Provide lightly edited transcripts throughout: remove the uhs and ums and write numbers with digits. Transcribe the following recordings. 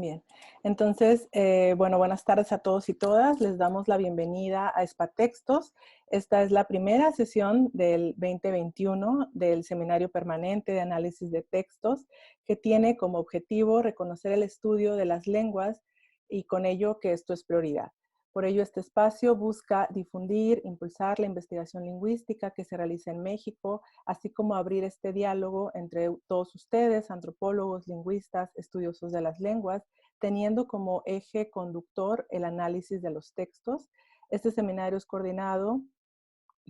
Bien, entonces, bueno, buenas tardes a todos y todas. Les damos la bienvenida a Spatextos. Esta es la primera sesión del 2021 del Seminario Permanente de Análisis de Textos, que tiene como objetivo reconocer el estudio de las lenguas y con ello que esto es prioridad. Por ello, este espacio busca difundir, impulsar la investigación lingüística que se realiza en México, así como abrir este diálogo entre todos ustedes, antropólogos, lingüistas, estudiosos de las lenguas, teniendo como eje conductor el análisis de los textos. Este seminario es coordinado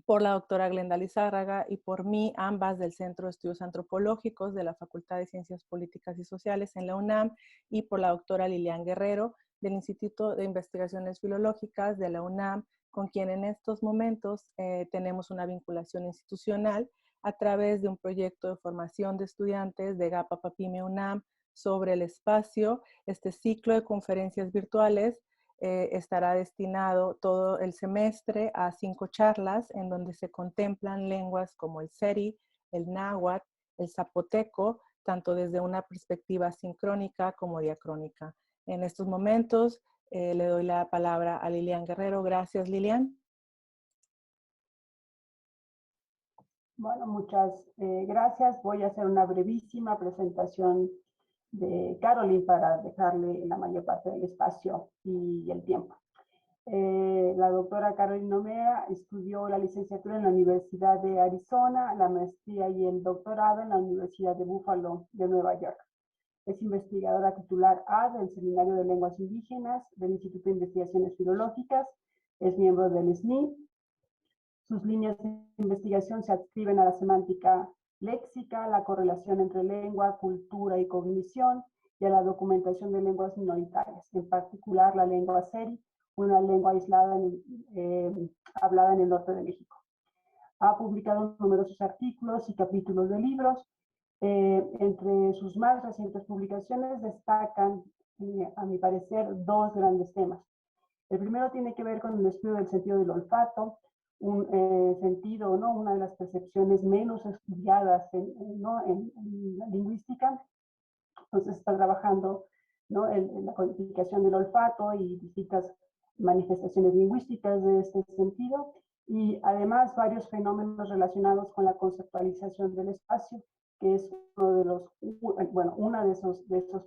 por la doctora Glenda Lizárraga y por mí, ambas del Centro de Estudios Antropológicos de la Facultad de Ciencias Políticas y Sociales en la UNAM, y por la doctora Lilian Guerrero del Instituto de Investigaciones Filológicas de la UNAM, con quien en estos momentos tenemos una vinculación institucional a través de un proyecto de formación de estudiantes de GAPA PAPIME UNAM sobre el espacio. Este ciclo de conferencias virtuales estará destinado todo el semestre a 5 charlas en donde se contemplan lenguas como el seri, el náhuatl, el zapoteco, tanto desde una perspectiva sincrónica como diacrónica. En estos momentos le doy la palabra a Lilian Guerrero. Gracias, Lilian. Bueno, muchas gracias. Voy a hacer una brevísima presentación de Caroline para dejarle la mayor parte del espacio y el tiempo. La doctora Caroline Nomea estudió la licenciatura en la Universidad de Arizona, la maestría y el doctorado en la Universidad de Buffalo de Nueva York. Es investigadora titular A del Seminario de Lenguas Indígenas del Instituto de Investigaciones Filológicas, es miembro del SNI. Sus líneas de investigación se adscriben a la semántica léxica, la correlación entre lengua, cultura y cognición, y a la documentación de lenguas minoritarias, en particular la lengua seri, una lengua aislada hablada en el norte de México. Ha publicado numerosos artículos y capítulos de libros. Entre sus más recientes publicaciones destacan, a mi parecer, dos grandes temas. El primero tiene que ver con el estudio del sentido del olfato, un sentido, ¿no? Una de las percepciones menos estudiadas en la lingüística. Entonces está trabajando, ¿no? en la codificación del olfato y distintas manifestaciones lingüísticas de este sentido, y además varios fenómenos relacionados con la conceptualización del espacio, que es uno de los, bueno, uno de esos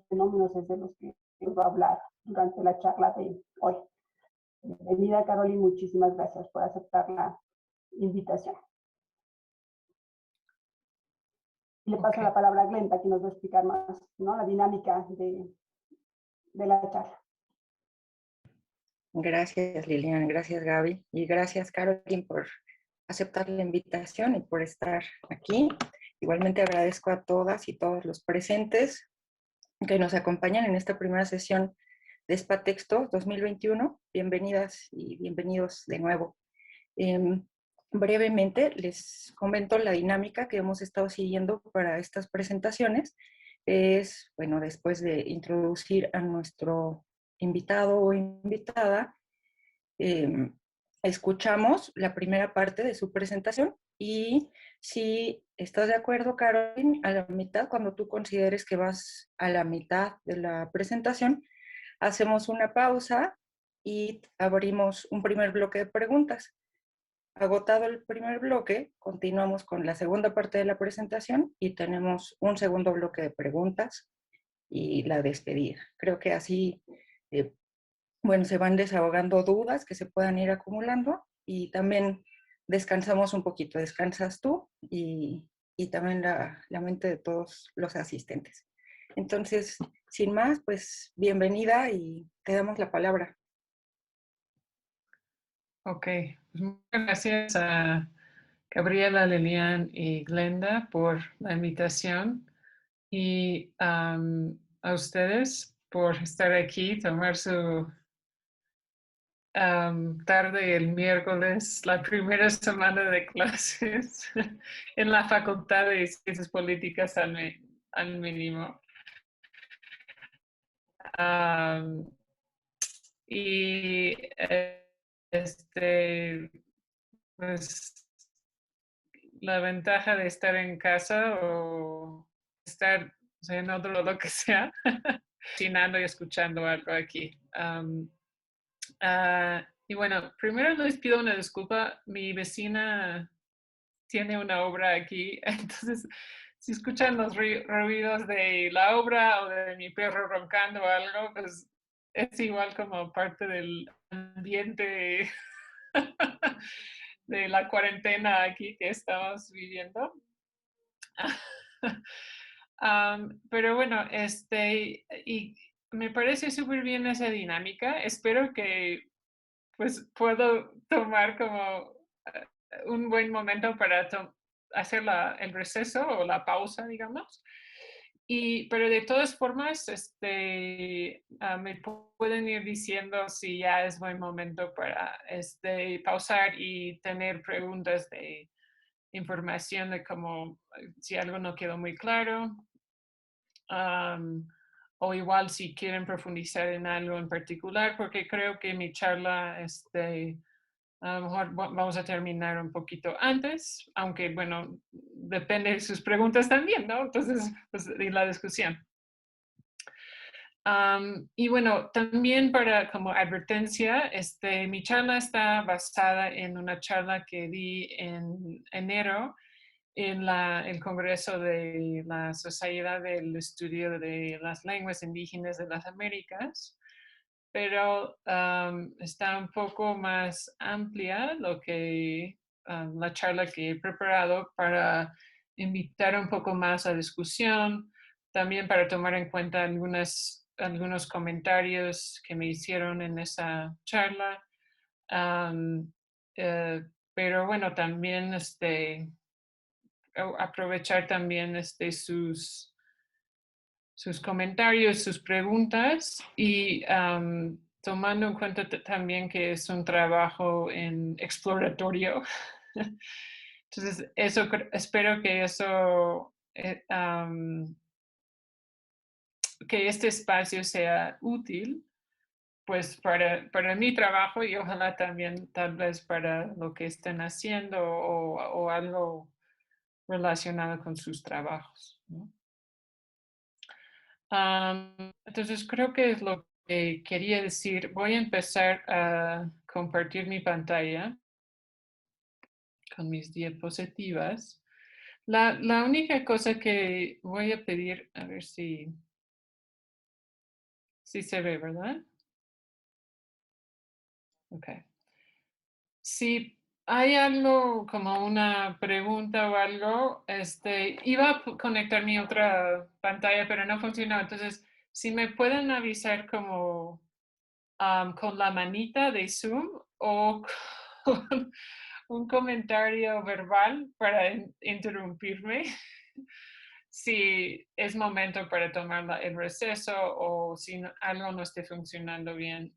fenómenos es de los que va a hablar durante la charla de hoy. Bienvenida, Caroline, muchísimas gracias por aceptar la invitación. Le paso la palabra a Glenda, que nos va a explicar más, ¿no? La dinámica de la charla. Gracias, Lilian, gracias, Gaby, y gracias, Caroline, por aceptar la invitación y por estar aquí. Igualmente agradezco a todas y todos los presentes que nos acompañan en esta primera sesión de Spatextos 2021. Bienvenidas y bienvenidos de nuevo. Brevemente les comento la dinámica que hemos estado siguiendo para estas presentaciones. Es, bueno, después de introducir a nuestro invitado o invitada, escuchamos la primera parte de su presentación y si estás de acuerdo, Caroline, a la mitad, cuando tú consideres que vas a la mitad de la presentación, hacemos una pausa y abrimos un primer bloque de preguntas. Agotado el primer bloque, continuamos con la segunda parte de la presentación y tenemos un segundo bloque de preguntas y la despedida. Creo que así, bueno, se van desahogando dudas que se puedan ir acumulando y también descansamos un poquito. Descansas tú y también la mente de todos los asistentes. Entonces, sin más, pues bienvenida y te damos la palabra. Ok, pues muchas gracias a Gabriela, Lilian y Glenda por la invitación y a ustedes por estar aquí, tomar su tarde el miércoles, la primera semana de clases en la Facultad de Ciencias Políticas al mínimo. Y pues la ventaja de estar en casa o estar, o sea, en otro lado que sea, cocinando y escuchando algo aquí. Y bueno, primero les pido una disculpa. Mi vecina tiene una obra aquí, entonces si escuchan los ruidos de la obra o de mi perro roncando o algo, pues es igual como parte del ambiente de la cuarentena aquí que estamos viviendo. Pero bueno, y me parece súper bien esa dinámica. Espero que pues puedo tomar como un buen momento para hacer el receso o la pausa, digamos. Pero de todas formas, me pueden ir diciendo si ya es buen momento para pausar y tener preguntas de información de cómo, si algo no quedó muy claro. O igual si quieren profundizar en algo en particular, porque creo que mi charla, a lo mejor vamos a terminar un poquito antes, aunque bueno, depende de sus preguntas también, ¿no? Entonces, pues, y la discusión. Y bueno, también para como advertencia, mi charla está basada en una charla que di en enero en el Congreso de la Sociedad del Estudio de las Lenguas Indígenas de las Américas, pero está un poco más amplia la charla que he preparado para invitar un poco más a discusión, también para tomar en cuenta algunos comentarios que me hicieron en esa charla. Um, eh, pero bueno, también aprovechar también sus comentarios, sus preguntas y tomando en cuenta también que es un trabajo en exploratorio. Entonces, espero que que este espacio sea útil pues para mi trabajo y ojalá también tal vez para lo que estén haciendo o algo relacionado con sus trabajos, ¿no? Entonces creo que es lo que quería decir. Voy a empezar a compartir mi pantalla con mis diapositivas. La única cosa que voy a pedir, a ver si se ve, ¿verdad? Ok. Si hay algo como una pregunta o algo, iba a conectar mi otra pantalla, pero no funcionó. Entonces, si me pueden avisar como con la manita de Zoom o con un comentario verbal para interrumpirme si es momento para tomar el receso o si algo no esté funcionando bien,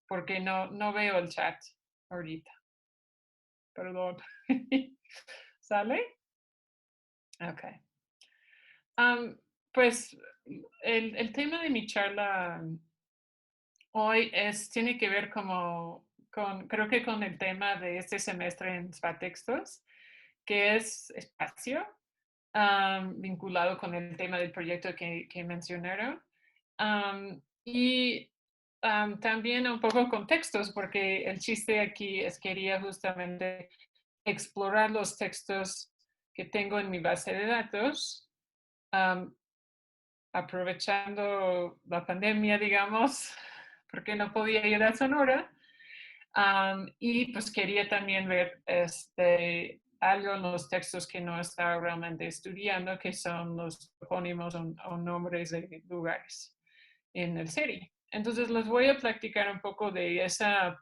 porque no veo el chat ahorita. Perdón. ¿Sale? Ok. Pues el tema de mi charla hoy tiene que ver creo que con el tema de este semestre en Spatextos, que es espacio, vinculado con el tema del proyecto que mencionaron. Y también un poco contextos, porque el chiste aquí quería justamente explorar los textos que tengo en mi base de datos, aprovechando la pandemia, digamos, porque no podía ir a Sonora. Y pues quería también ver algo en los textos que no estaba realmente estudiando, que son los topónimos o nombres de lugares en el serie. Entonces les voy a platicar un poco de esa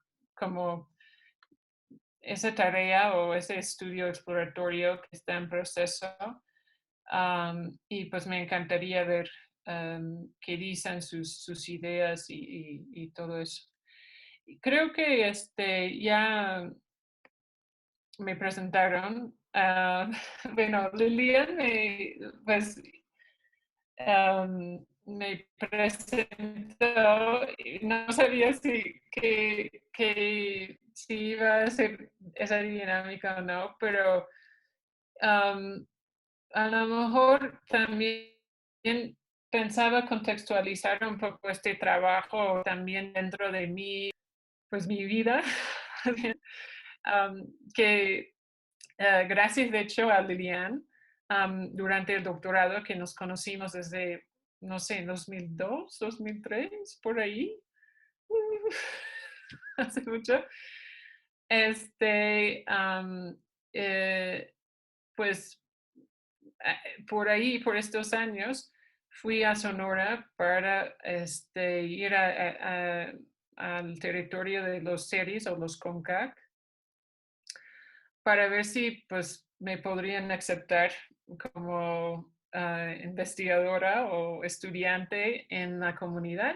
tarea o ese estudio exploratorio que está en proceso. Y pues me encantaría ver qué dicen sus ideas y todo eso. Creo que ya me presentaron. Bueno, Lilian pues, me presentó y no sabía si iba a ser esa dinámica o no, pero a lo mejor también pensaba contextualizar un poco este trabajo también dentro de pues mi vida, que gracias de hecho a Lilian, durante el doctorado que nos conocimos desde, no sé, 2002, 2003, por ahí, hace mucho. Eh, pues por ahí, por estos años, fui a Sonora para ir al territorio de los seris o los CONCAC para ver si pues me podrían aceptar como investigadora o estudiante en la comunidad.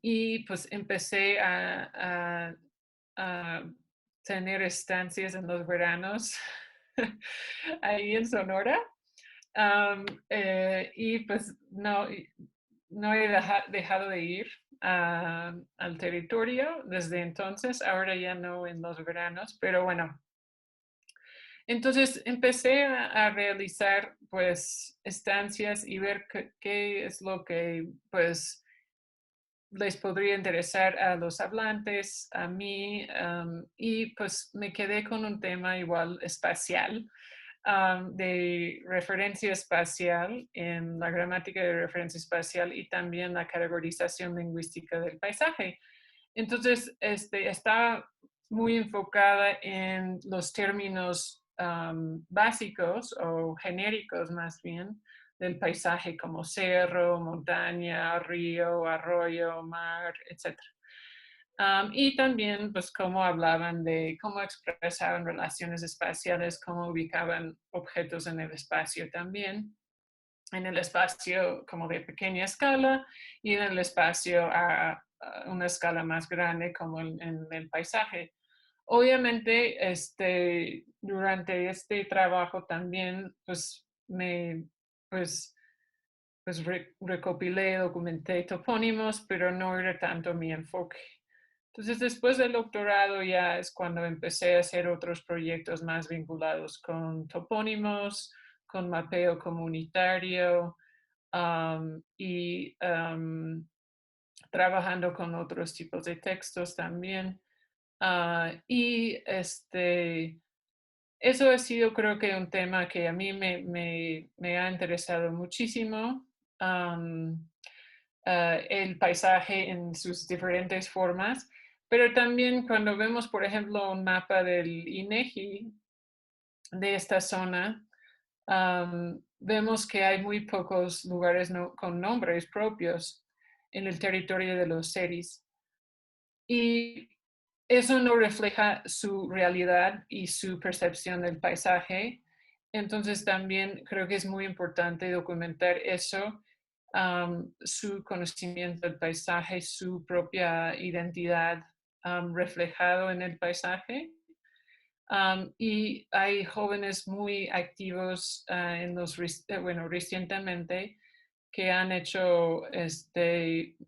Y pues empecé a tener estancias en los veranos ahí en Sonora. Y pues no he dejado de ir al territorio desde entonces, ahora ya no en los veranos, pero bueno. Entonces empecé a realizar pues estancias y ver qué es lo que pues les podría interesar a los hablantes, a mí, y pues me quedé con un tema igual espacial, de referencia espacial en la gramática de referencia espacial y también la categorización lingüística del paisaje. Entonces, está muy enfocada en los términos básicos o genéricos más bien del paisaje como cerro, montaña, río, arroyo, mar, etc. Y también pues cómo hablaban de cómo expresaban relaciones espaciales, cómo ubicaban objetos en el espacio también, en el espacio como de pequeña escala y en el espacio a una escala más grande como en el paisaje. Obviamente, durante este trabajo también, pues, pues, recopilé, documenté topónimos, pero no era tanto mi enfoque. Entonces, después del doctorado ya es cuando empecé a hacer otros proyectos más vinculados con topónimos, con mapeo comunitario, y trabajando con otros tipos de textos también. Y eso ha sido creo que un tema que a mí me ha interesado muchísimo. El paisaje en sus diferentes formas, pero también cuando vemos, por ejemplo, un mapa del INEGI de esta zona, vemos que hay muy pocos lugares con nombres propios en el territorio de los seris. Y eso no refleja su realidad y su percepción del paisaje. Entonces también creo que es muy importante documentar eso, su conocimiento del paisaje, su propia identidad reflejado en el paisaje. Y hay jóvenes muy activos recientemente que han hecho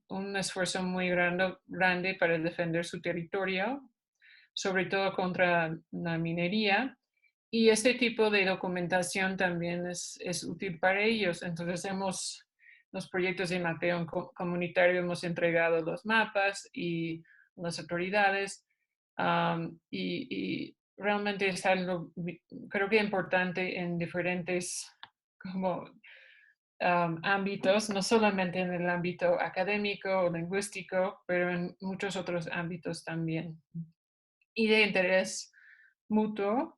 un esfuerzo muy grande para defender su territorio, sobre todo contra la minería. Y este tipo de documentación también es útil para ellos. Entonces los proyectos de mapeo comunitario hemos entregado los mapas y las autoridades. Y realmente es algo, creo que importante en diferentes como ámbitos, no solamente en el ámbito académico o lingüístico, pero en muchos otros ámbitos también. Y de interés mutuo.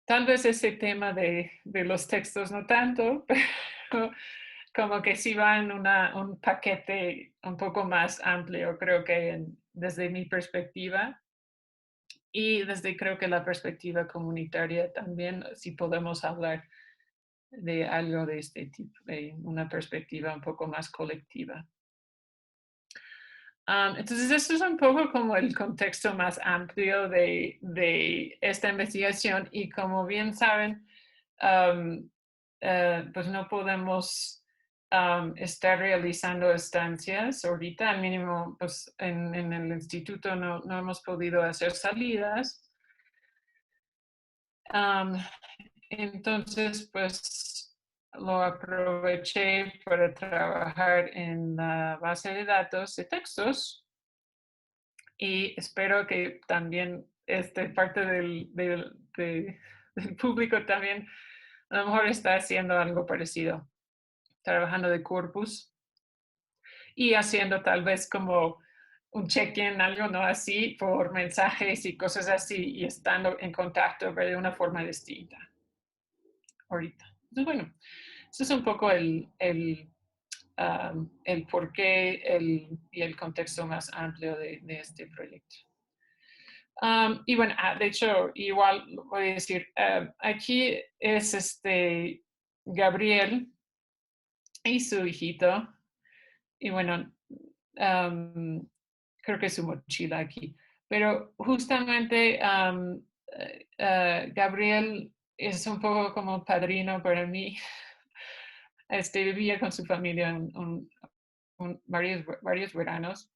Tal vez ese tema de los textos no tanto, pero como que sí va en un paquete un poco más amplio, creo que desde mi perspectiva. Y desde creo que la perspectiva comunitaria también, si podemos hablar de algo de este tipo, de una perspectiva un poco más colectiva. Entonces, esto es un poco como el contexto más amplio de esta investigación y como bien saben, pues no podemos estar realizando estancias ahorita, al mínimo pues en el instituto no hemos podido hacer salidas. Entonces, pues lo aproveché para trabajar en la base de datos de textos y espero que también parte del público también a lo mejor está haciendo algo parecido, trabajando de corpus y haciendo tal vez como un check-in, algo no así, por mensajes y cosas así, y estando en contacto de una forma distinta ahorita. Entonces, bueno, eso es un poco el porqué y el contexto más amplio de este proyecto. Y bueno, de hecho, igual voy a decir, aquí es Gabriel y su hijito, y bueno, creo que es su mochila aquí, pero justamente Gabriel es un poco como padrino para mí. Vivía con su familia varios veranos.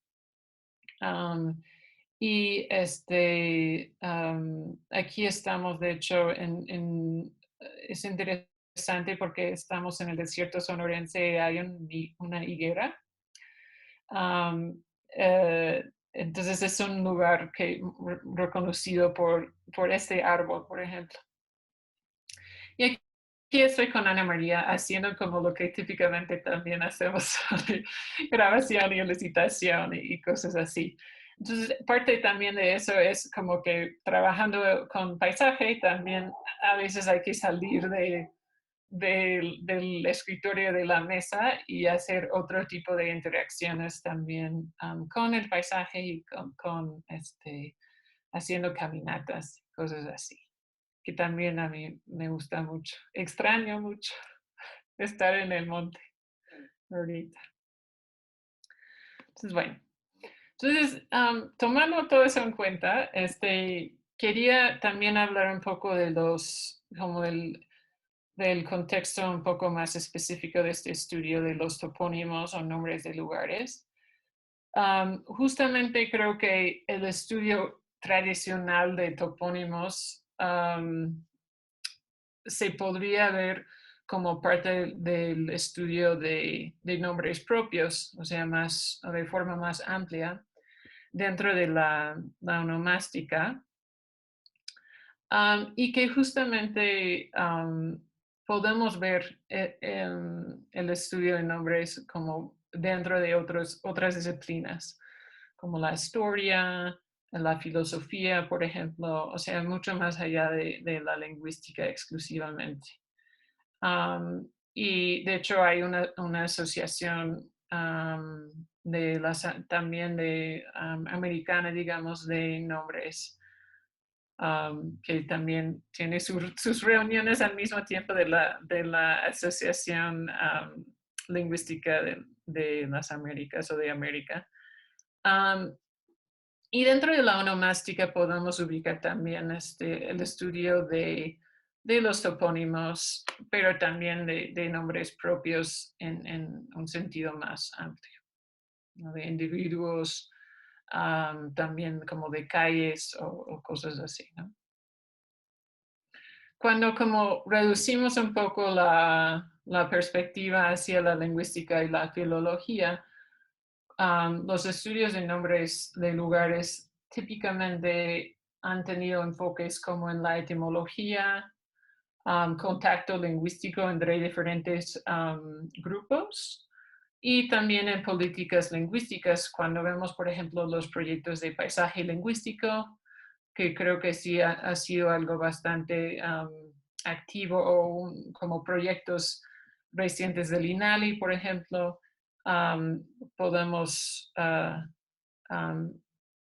Y aquí estamos, de hecho, es interesante porque estamos en el desierto sonorense, hay una higuera. Entonces es un lugar reconocido por este árbol, por ejemplo. Y aquí estoy con Ana María haciendo como lo que típicamente también hacemos, grabación y licitación y cosas así. Entonces, parte también de eso es como que trabajando con paisaje, también a veces hay que salir del escritorio de la mesa y hacer otro tipo de interacciones también con el paisaje y haciendo caminatas, cosas así, que también a mí me gusta mucho. Extraño mucho estar en el monte ahorita. Entonces, bueno. Entonces, tomando todo eso en cuenta, quería también hablar un poco de como del contexto un poco más específico de este estudio de los topónimos o nombres de lugares. Justamente creo que el estudio tradicional de topónimos se podría ver como parte del estudio de nombres propios, o sea, de forma más amplia dentro de la onomástica. Y que justamente podemos ver el estudio de nombres como dentro de otras disciplinas, como la historia, la filosofía, por ejemplo, o sea, mucho más allá de la lingüística exclusivamente. Y de hecho hay una asociación también americana, digamos, de nombres que también tiene sus reuniones al mismo tiempo de la Asociación Lingüística de las Américas o de América. Y dentro de la onomástica podemos ubicar también el estudio de los topónimos, pero también de nombres propios en un sentido más amplio, ¿no? De individuos, también como de calles o cosas así, ¿no? Cuando como reducimos un poco la perspectiva hacia la lingüística y la filología, los estudios de nombres de lugares típicamente han tenido enfoques como en la etimología, contacto lingüístico entre diferentes grupos y también en políticas lingüísticas, cuando vemos, por ejemplo, los proyectos de paisaje lingüístico, que creo que sí ha sido algo bastante activo, o como proyectos recientes del INALI, por ejemplo, podemos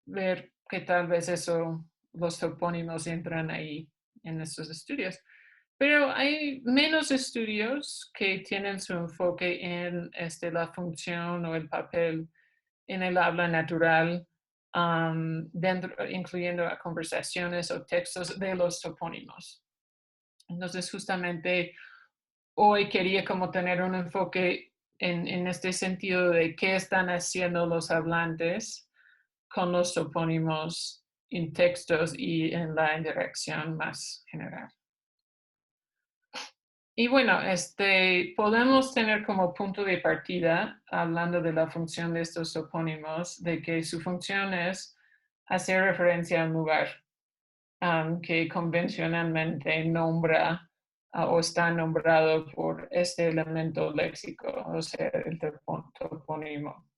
ver que tal vez los topónimos entran ahí en estos estudios. Pero hay menos estudios que tienen su enfoque en la función o el papel en el habla natural, incluyendo conversaciones o textos de los topónimos. Entonces, justamente hoy quería como tener un enfoque en este sentido de qué están haciendo los hablantes con los topónimos en textos y en la interacción más general. Y bueno, podemos tener como punto de partida, hablando de la función de estos topónimos, de que su función es hacer referencia a un lugar que convencionalmente nombra o está nombrado por este elemento léxico, o sea, el topónimo.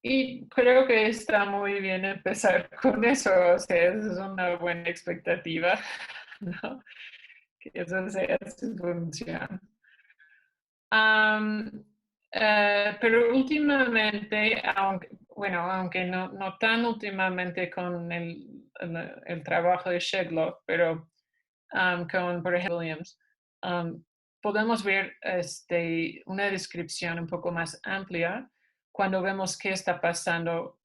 Y creo que está muy bien empezar con eso, o sea, es una buena expectativa, ¿no? Que eso sea su función. Pero últimamente, aunque no tan últimamente con el trabajo de Shedlock, pero con, por ejemplo, Williams, um, podemos ver una descripción un poco más amplia cuando vemos qué está pasando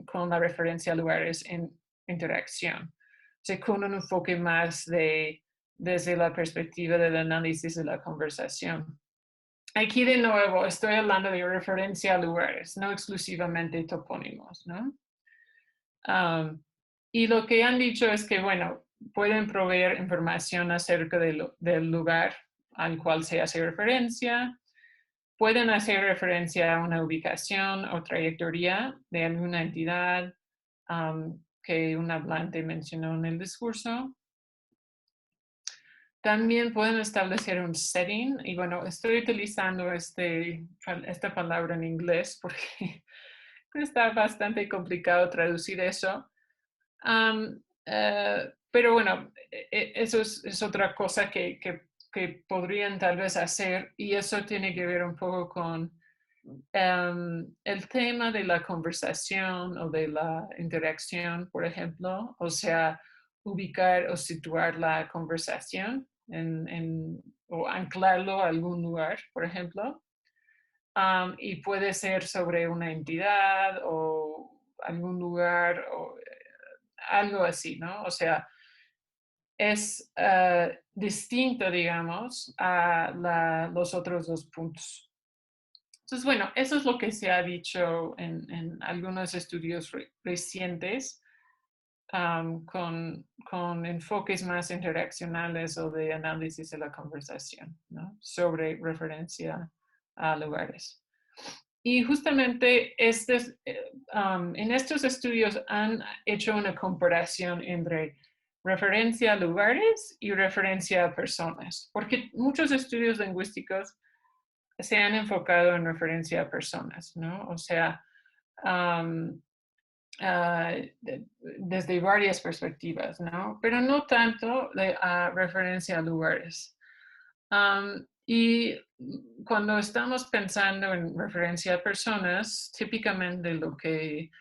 con la referencia a lugares en interacción. O sea, con un enfoque más desde la perspectiva del análisis de la conversación. Aquí de nuevo estoy hablando de referencia a lugares, no exclusivamente topónimos, ¿no? Y lo que han dicho es que, bueno, pueden proveer información acerca del lugar al cual se hace referencia, pueden hacer referencia a una ubicación o trayectoria de alguna entidad que un hablante mencionó en el discurso. También pueden establecer un setting, y bueno, estoy utilizando esta palabra en inglés porque está bastante complicado traducir eso. Pero bueno, eso es otra cosa que podrían tal vez hacer, y eso tiene que ver un poco con el tema de la conversación o de la interacción, por ejemplo, o sea, ubicar o situar la conversación o anclarlo a algún lugar, por ejemplo. Y puede ser sobre una entidad o algún lugar o algo así, ¿no? O sea, es distinto, digamos, a los otros dos puntos. Entonces, bueno, eso es lo que se ha dicho en algunos estudios recientes con enfoques más interaccionales o de análisis de la conversación, ¿no? Sobre referencia a lugares. Y justamente en estos estudios han hecho una comparación entre referencia a lugares y referencia a personas, porque muchos estudios lingüísticos se han enfocado en referencia a personas, ¿no? O sea, desde varias perspectivas, ¿no? Pero no tanto a referencia a lugares. Y cuando estamos pensando en referencia a personas, típicamente lo que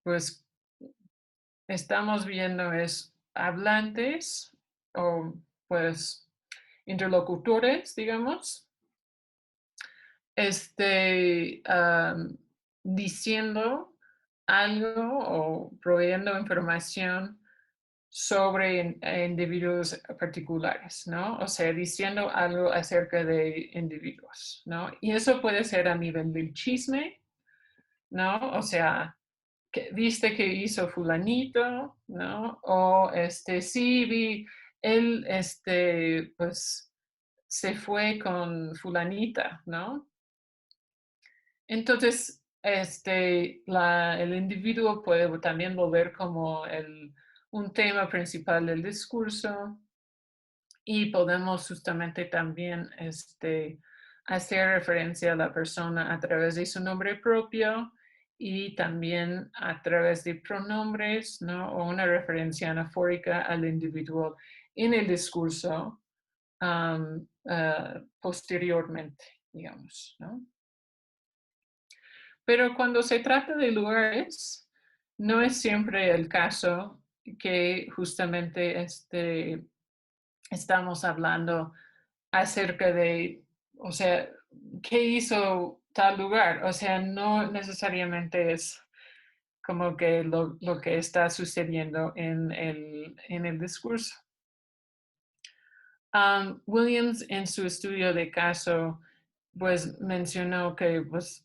pues estamos viendo es hablantes o pues interlocutores, digamos, diciendo algo o proveyendo información sobre individuos particulares, ¿no? O sea, diciendo algo acerca de individuos, ¿no? Y eso puede ser a nivel del chisme, ¿no? O sea, viste que hizo fulanito, ¿no? O sí vi, él, pues, se fue con fulanita, ¿no? Entonces, el individuo puede también volver como un tema principal del discurso, y podemos justamente también hacer referencia a la persona a través de su nombre propio y también a través de pronombres, ¿no? O una referencia anafórica al individuo en el discurso posteriormente, digamos, ¿no? Pero cuando se trata de lugares, no es siempre el caso que justamente estamos hablando acerca de, o sea, ¿qué hizo tal lugar? O sea, no necesariamente es como que lo que está sucediendo en el discurso. Williams, en su estudio de caso, pues mencionó que pues,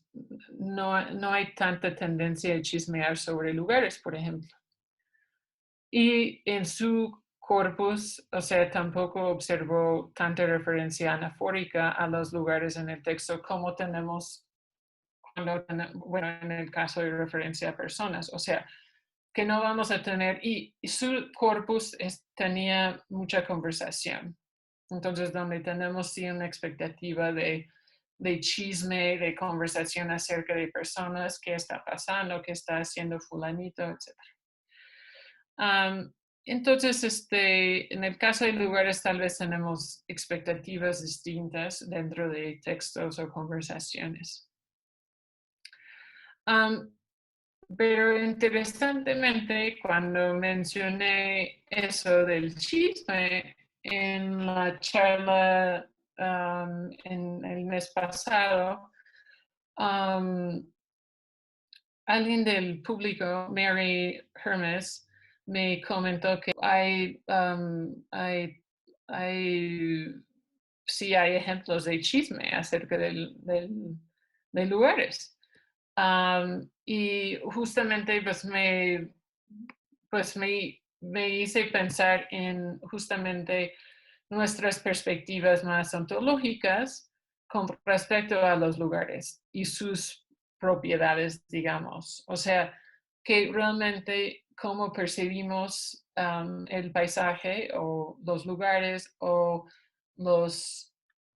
no hay tanta tendencia de chismear sobre lugares, por ejemplo. Y en su corpus, o sea, tampoco observó tanta referencia anafórica a los lugares en el texto como tenemos bueno, en el caso de referencia a personas. O sea, que no vamos a tener, y su corpus tenía mucha conversación. Entonces, donde tenemos sí una expectativa de chisme, de conversación acerca de personas, qué está pasando, qué está haciendo fulanito, etc. Entonces, en el caso de lugares, tal vez tenemos expectativas distintas dentro de textos o conversaciones. Pero interesantemente, cuando mencioné eso del chisme en la charla en el mes pasado, alguien del público, Mary Hermes, me comentó que sí hay ejemplos de chisme acerca de lugares. Y justamente pues me hice pensar en justamente nuestras perspectivas más ontológicas con respecto a los lugares y sus propiedades, digamos. O sea, que realmente cómo percibimos el paisaje o los lugares o los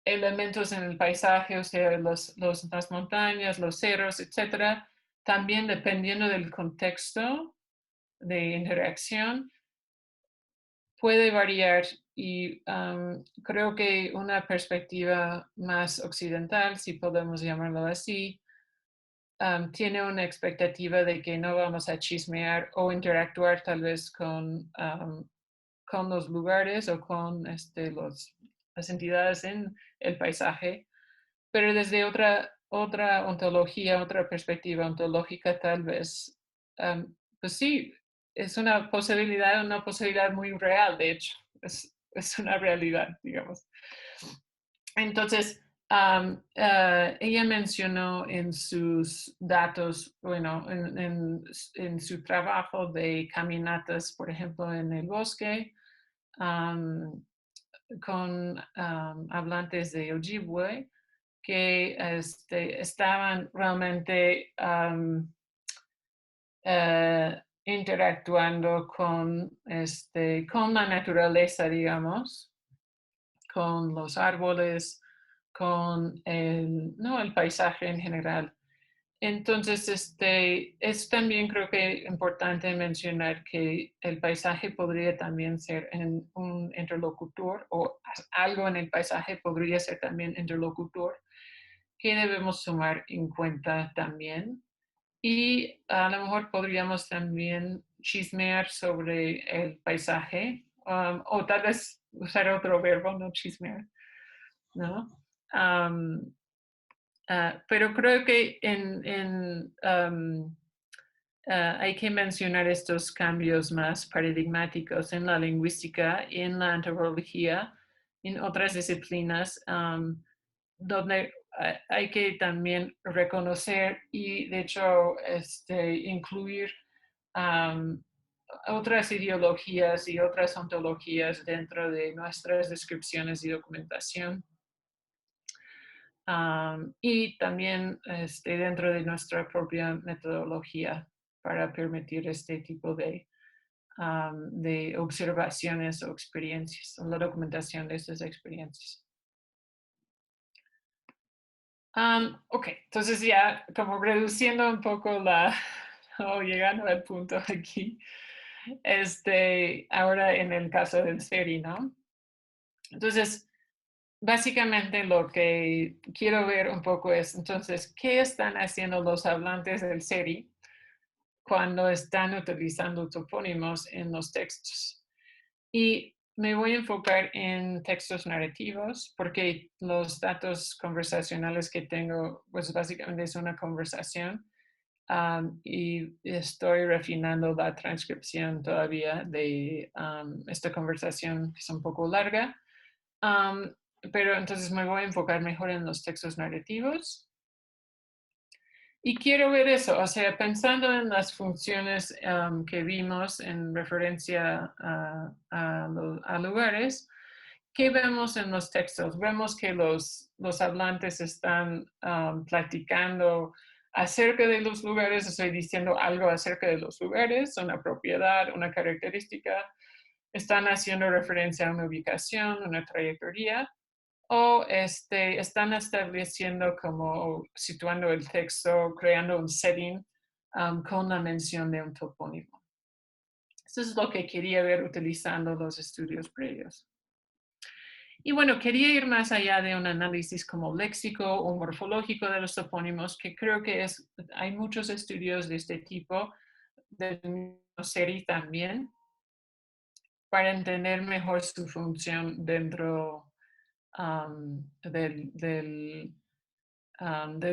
elementos en el paisaje, o sea, las montañas, los cerros, etcétera, también dependiendo del contexto de interacción, puede variar y creo que una perspectiva más occidental, si podemos llamarlo así, tiene una expectativa de que no vamos a chismear o interactuar tal vez con los lugares o con las entidades en el paisaje, pero desde otra ontología, otra perspectiva ontológica tal vez, pues sí, es una posibilidad muy real, de hecho, es una realidad, digamos. Entonces, ella mencionó en sus datos, bueno, en su trabajo de caminatas, por ejemplo, en el bosque, con hablantes de Ojibwe, que estaban realmente interactuando con la naturaleza, digamos, con los árboles, con el paisaje en general. Entonces, es también creo que importante mencionar que el paisaje podría también ser un interlocutor o algo en el paisaje podría ser también interlocutor que debemos tomar en cuenta también. Y a lo mejor podríamos también chismear sobre el paisaje o tal vez usar otro verbo, no chismear, ¿no? Pero creo que hay que mencionar estos cambios más paradigmáticos en la lingüística, en la antropología, en otras disciplinas, donde hay que también reconocer y de hecho incluir otras ideologías y otras ontologías dentro de nuestras descripciones y documentación. Y también dentro de nuestra propia metodología para permitir este tipo de observaciones o experiencias, o la documentación de estas experiencias. Ok, entonces ya como reduciendo un poco o llegando al punto aquí, ahora en el caso del SERI, ¿no? Entonces, básicamente lo que quiero ver un poco es, entonces, ¿qué están haciendo los hablantes del SERI cuando están utilizando topónimos en los textos? Y me voy a enfocar en textos narrativos porque los datos conversacionales que tengo, pues básicamente es una conversación y estoy refinando la transcripción todavía de esta conversación que es un poco larga. Pero entonces me voy a enfocar mejor en los textos narrativos. Y quiero ver eso, o sea, pensando en las funciones que vimos en referencia a lugares, ¿qué vemos en los textos? Vemos que los hablantes están platicando acerca de los lugares, estoy diciendo algo acerca de los lugares, una propiedad, una característica, están haciendo referencia a una ubicación, una trayectoria, o están estableciendo como situando el texto, creando un setting con la mención de un topónimo. Eso es lo que quería ver utilizando los estudios previos. Y bueno, quería ir más allá de un análisis como léxico o morfológico de los topónimos, que creo que hay muchos estudios de este tipo, del SERI también, para entender mejor su función dentro del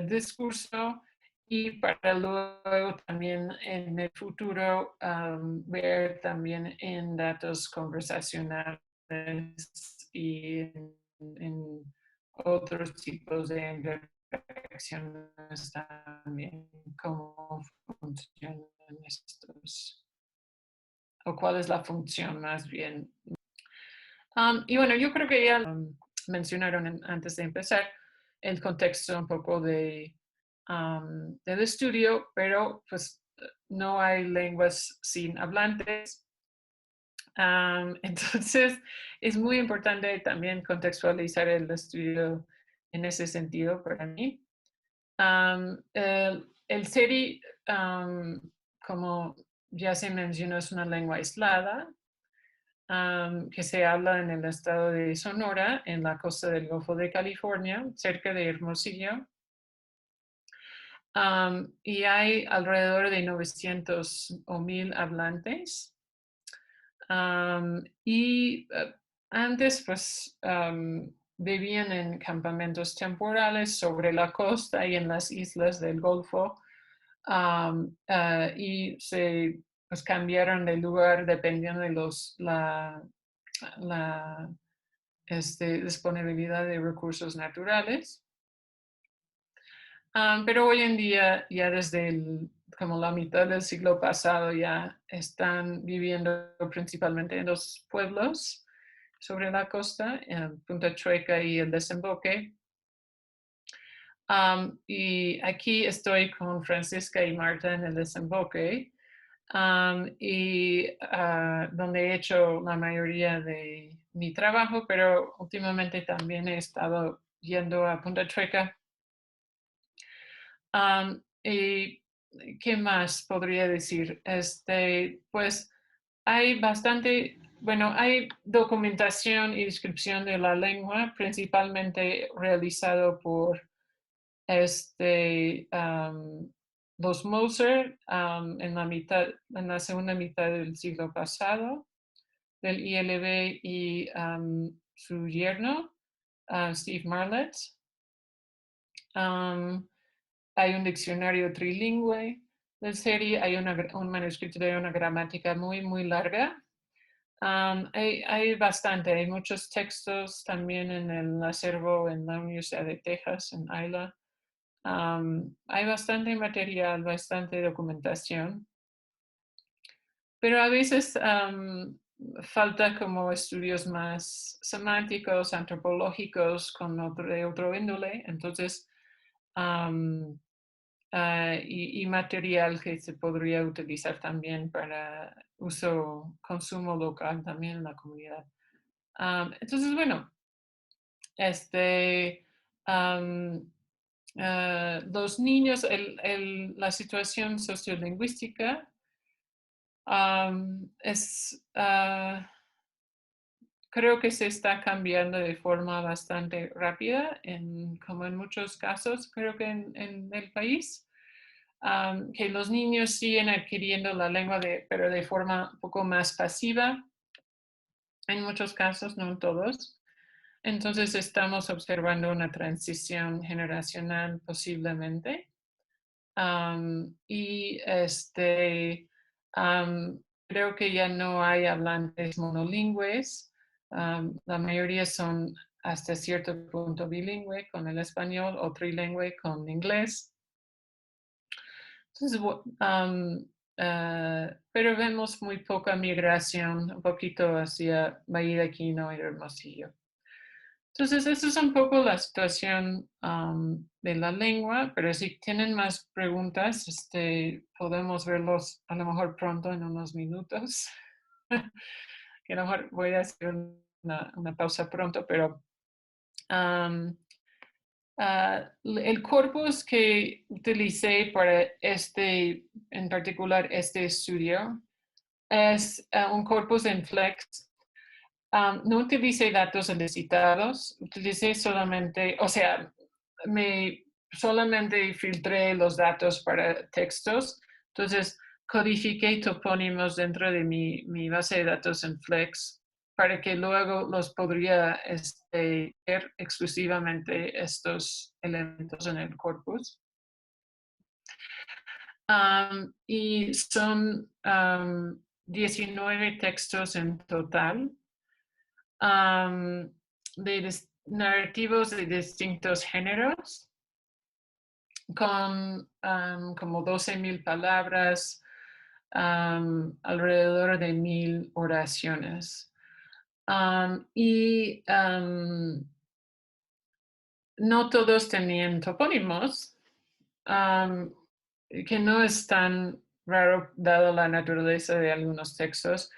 discurso y para luego también en el futuro ver también en datos conversacionales y en otros tipos de interacciones también, cómo funcionan estos, o cuál es la función más bien. Y bueno, yo creo que ya mencionaron antes de empezar el contexto un poco del estudio, pero pues no hay lenguas sin hablantes. Entonces, es muy importante también contextualizar el estudio en ese sentido para mí. El SERI, como ya se mencionó, es una lengua aislada que se habla en el estado de Sonora, en la costa del Golfo de California, cerca de Hermosillo. Y hay alrededor de 900 o 1000 hablantes. Y antes, pues, vivían en campamentos temporales sobre la costa y en las islas del Golfo. Y se pues, cambiaron de lugar dependiendo de la disponibilidad de recursos naturales. Pero hoy en día, ya desde como la mitad del siglo pasado, ya están viviendo principalmente en los pueblos sobre la costa, en Punta Chueca y el Desemboque. Y aquí estoy con Francisca y Marta en el Desemboque, donde he hecho la mayoría de mi trabajo, pero últimamente también he estado yendo a Punta Chueca. ¿Y qué más podría decir? Pues hay bastante, bueno, hay documentación y descripción de la lengua, principalmente realizado por los Moser en la segunda mitad del siglo pasado, del ILB y su yerno, Steve Marlett. Hay un diccionario trilingüe del SERI, hay un manuscrito de una gramática muy, muy larga. Hay bastante, hay muchos textos también en el acervo en la Universidad de Texas, en Isla. Hay bastante material, bastante documentación, pero a veces falta como estudios más semánticos, antropológicos, de otro índole, entonces, y material que se podría utilizar también para consumo local también en la comunidad. Entonces, bueno, los niños, la situación sociolingüística creo que se está cambiando de forma bastante rápida, como en muchos casos, creo que en el país, que los niños siguen adquiriendo la lengua, pero de forma un poco más pasiva, en muchos casos, no en todos. Entonces estamos observando una transición generacional posiblemente. Y creo que ya no hay hablantes monolingües. La mayoría son hasta cierto punto bilingüe con el español o trilingüe con inglés. Entonces, pero vemos muy poca migración, un poquito hacia Valle de Aquino y Hermosillo. Entonces, esa es un poco la situación de la lengua, pero si tienen más preguntas, podemos verlos a lo mejor pronto en unos minutos. Que a lo mejor voy a hacer una pausa pronto, pero el corpus que utilicé para en particular este estudio, es un corpus en Flex. No utilicé datos solicitados, utilicé solamente, o sea, solamente filtré los datos para textos. Entonces, codifiqué topónimos dentro de mi base de datos en Flex para que luego los podría ver exclusivamente estos elementos en el corpus. Y son 19 textos en total, de narrativos de distintos géneros, con como 12,000 palabras, alrededor de 1,000 oraciones. Y no todos tenían topónimos, que no es tan raro dado la naturaleza de algunos textos,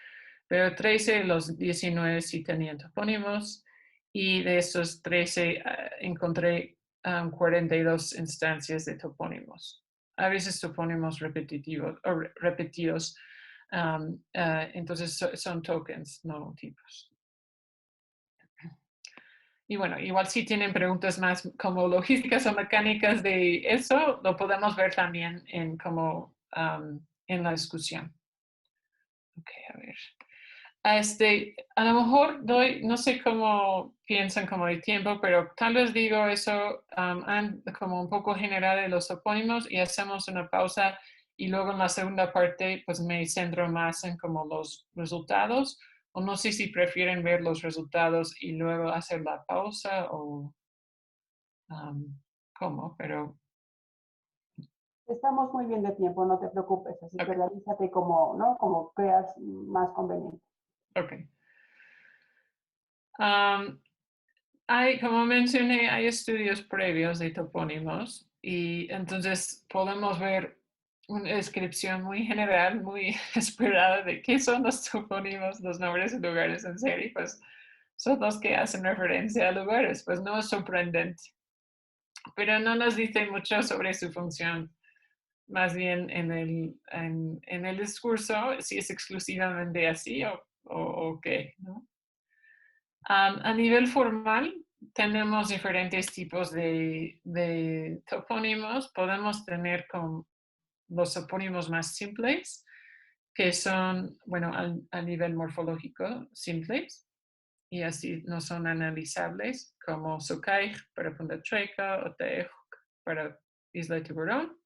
pero 13 de los 19 sí tenían topónimos, y de esos 13 encontré 42 instancias de topónimos. A veces topónimos repetitivos o repetidos, entonces son tokens, no tipos. Y bueno, igual si tienen preguntas más como logísticas o mecánicas de eso, lo podemos ver también en en la discusión. Ok, a ver. A lo mejor no sé cómo piensan como de tiempo, pero tal vez digo eso como un poco general de los topónimos y hacemos una pausa, y luego en la segunda parte pues me centro más en como los resultados, o no sé si prefieren ver los resultados y luego hacer la pausa o cómo, pero... Estamos muy bien de tiempo, no te preocupes, así que realízate como, ¿no? Como creas más conveniente. Ok. Como mencioné, hay estudios previos de topónimos, y entonces podemos ver una descripción muy general, muy esperada de qué son los topónimos, los nombres de lugares en serie, pues son los que hacen referencia a lugares, pues no es sorprendente. Pero no nos dice mucho sobre su función, más bien en el discurso, si es exclusivamente así o qué, ¿no? A nivel formal, tenemos diferentes tipos de topónimos. Podemos tener con los topónimos más simples, que son, bueno, a nivel morfológico, simples, y así no son analizables, como Socaig para Punta Chueca o Taej para Isla de Tiburón.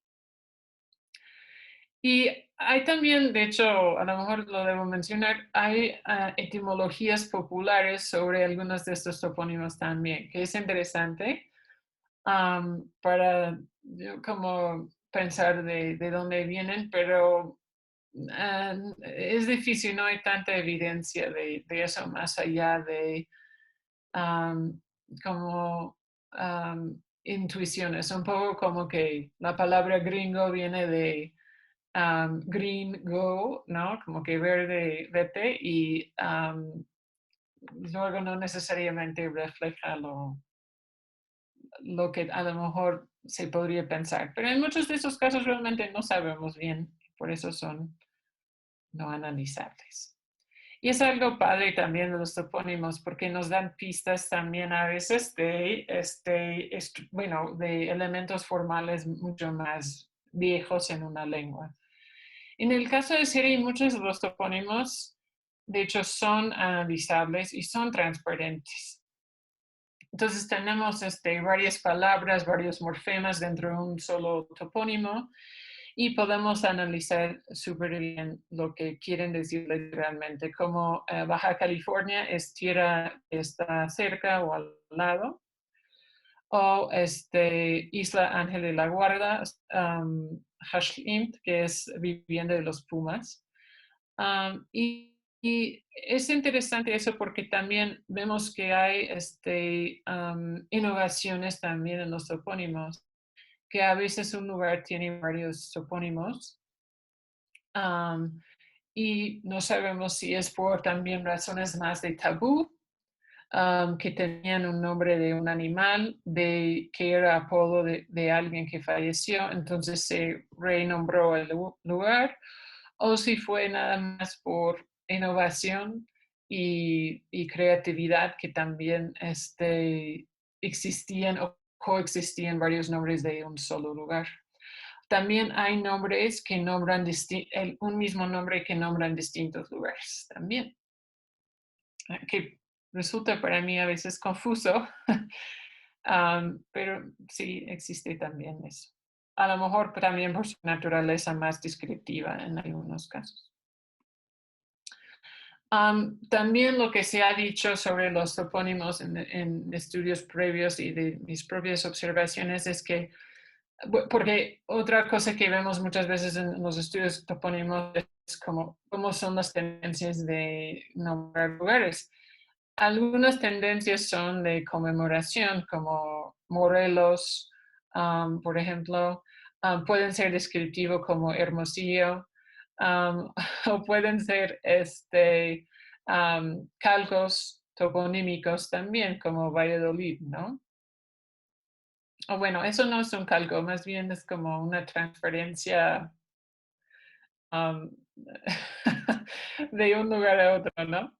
Y hay también, de hecho, a lo mejor lo debo mencionar, hay etimologías populares sobre algunos de estos topónimos también, que es interesante para como pensar de dónde vienen, pero es difícil, no hay tanta evidencia de eso más allá de como intuiciones, un poco como que la palabra gringo viene de green go, ¿no? Como que verde, vete, y luego no necesariamente refleja lo que a lo mejor se podría pensar. Pero en muchos de esos casos realmente no sabemos bien, por eso son no analizables. Y es algo padre también de los topónimos, porque nos dan pistas también a veces bueno, de elementos formales mucho más viejos en una lengua. En el caso de Siri, muchos de los topónimos, de hecho, son analizables y son transparentes. Entonces tenemos varias palabras, varios morfemas dentro de un solo topónimo, y podemos analizar súper bien lo que quieren decir literalmente, como Baja California es tierra que está cerca o al lado, o Isla Ángel de la Guarda Hashlimt, que es vivienda de los pumas. Y es interesante eso porque también vemos que hay innovaciones también en los topónimos, que a veces un lugar tiene varios topónimos. Y no sabemos si es por también razones más de tabú, que tenían un nombre de un animal, que era apodo de alguien que falleció, entonces se renombró el lugar, o si fue nada más por innovación y creatividad, que también existían o coexistían varios nombres de un solo lugar. También hay nombres que nombran un mismo nombre que nombran distintos lugares también, que resulta para mí a veces confuso, pero sí existe también eso. A lo mejor también por su naturaleza más descriptiva en algunos casos. También lo que se ha dicho sobre los topónimos en estudios previos y de mis propias observaciones es que, porque otra cosa que vemos muchas veces en los estudios topónimos es cómo son las tendencias de nombrar lugares. Algunas tendencias son de conmemoración, como Morelos, por ejemplo, pueden ser descriptivos como Hermosillo, o pueden ser calcos toponímicos también, como Valladolid, ¿no? O bueno, eso no es un calco, más bien es como una transferencia de un lugar a otro, ¿no?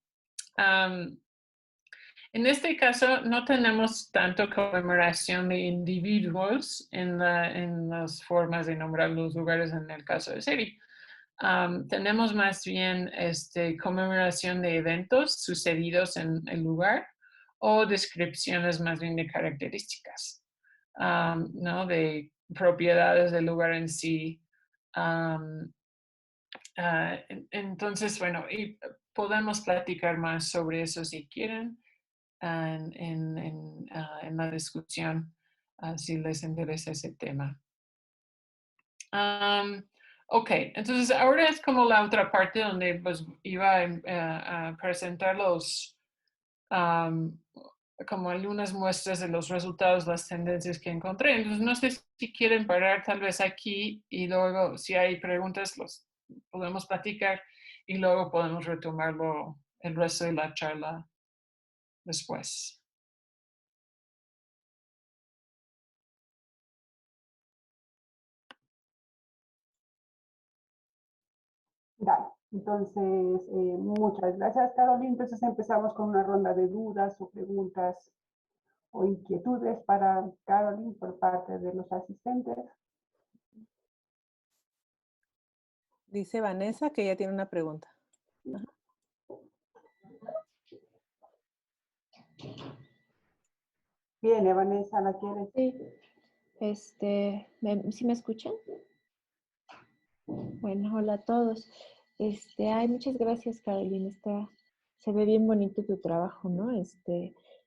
En este caso, no tenemos tanto conmemoración de individuos en las formas de nombrar los lugares en el caso de Seri. Tenemos más bien conmemoración de eventos sucedidos en el lugar o descripciones más bien de características, ¿no? De propiedades del lugar en sí. Entonces, bueno, y podemos platicar más sobre eso si quieren en la discusión, si les interesa ese tema. Ok, entonces ahora es como la otra parte donde pues iba a presentar como algunas muestras de los resultados, las tendencias que encontré. Entonces no sé si quieren parar tal vez aquí y luego si hay preguntas los podemos platicar y luego podemos retomarlo el resto de la charla después. Dale. Entonces, muchas gracias, Carolina. Entonces empezamos con una ronda de dudas o preguntas o inquietudes para Carolina por parte de los asistentes. Dice Vanessa que ella tiene una pregunta. Ajá. Viene, Vanessa, ¿la quieres? Sí, ¿sí me escuchan? Bueno, hola a todos. Muchas gracias, Carolina. Se ve bien bonito tu trabajo, ¿no?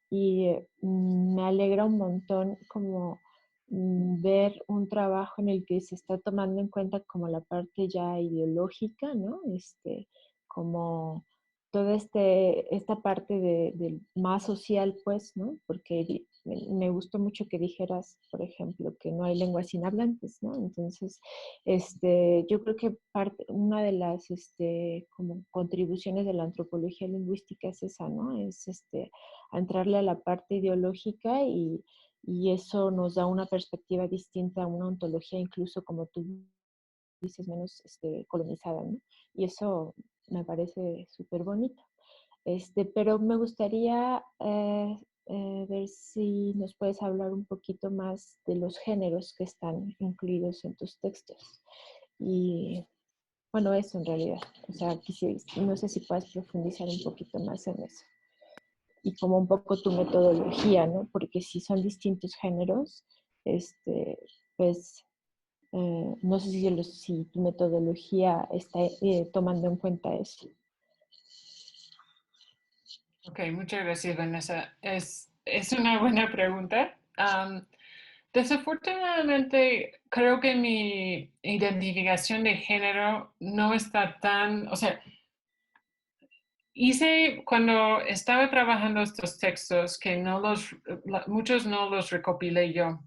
Me alegra un montón como ver un trabajo en el que se está tomando en cuenta como la parte ya ideológica, ¿no? Como toda esta parte del más social, pues, ¿no? Porque me gustó mucho que dijeras, por ejemplo, que no hay lenguas sin hablantes, ¿no? Entonces, yo creo que una de las como contribuciones de la antropología lingüística es esa, ¿no? Es a entrarle a la parte ideológica y eso nos da una perspectiva distinta a una ontología, incluso como tú dices, menos colonizada, ¿no? Y eso me parece súper bonito. Pero me gustaría ver si nos puedes hablar un poquito más de los géneros que están incluidos en tus textos. Y bueno, eso en realidad. O sea, no sé si puedes profundizar un poquito más en eso. Y como un poco tu metodología, ¿no? Porque si son distintos géneros, pues no sé si tu metodología está tomando en cuenta eso. Ok, muchas gracias, Vanessa. Es una buena pregunta. Desafortunadamente, creo que mi identificación de género no está tan, o sea, cuando estaba trabajando estos textos, que muchos no los recopilé yo.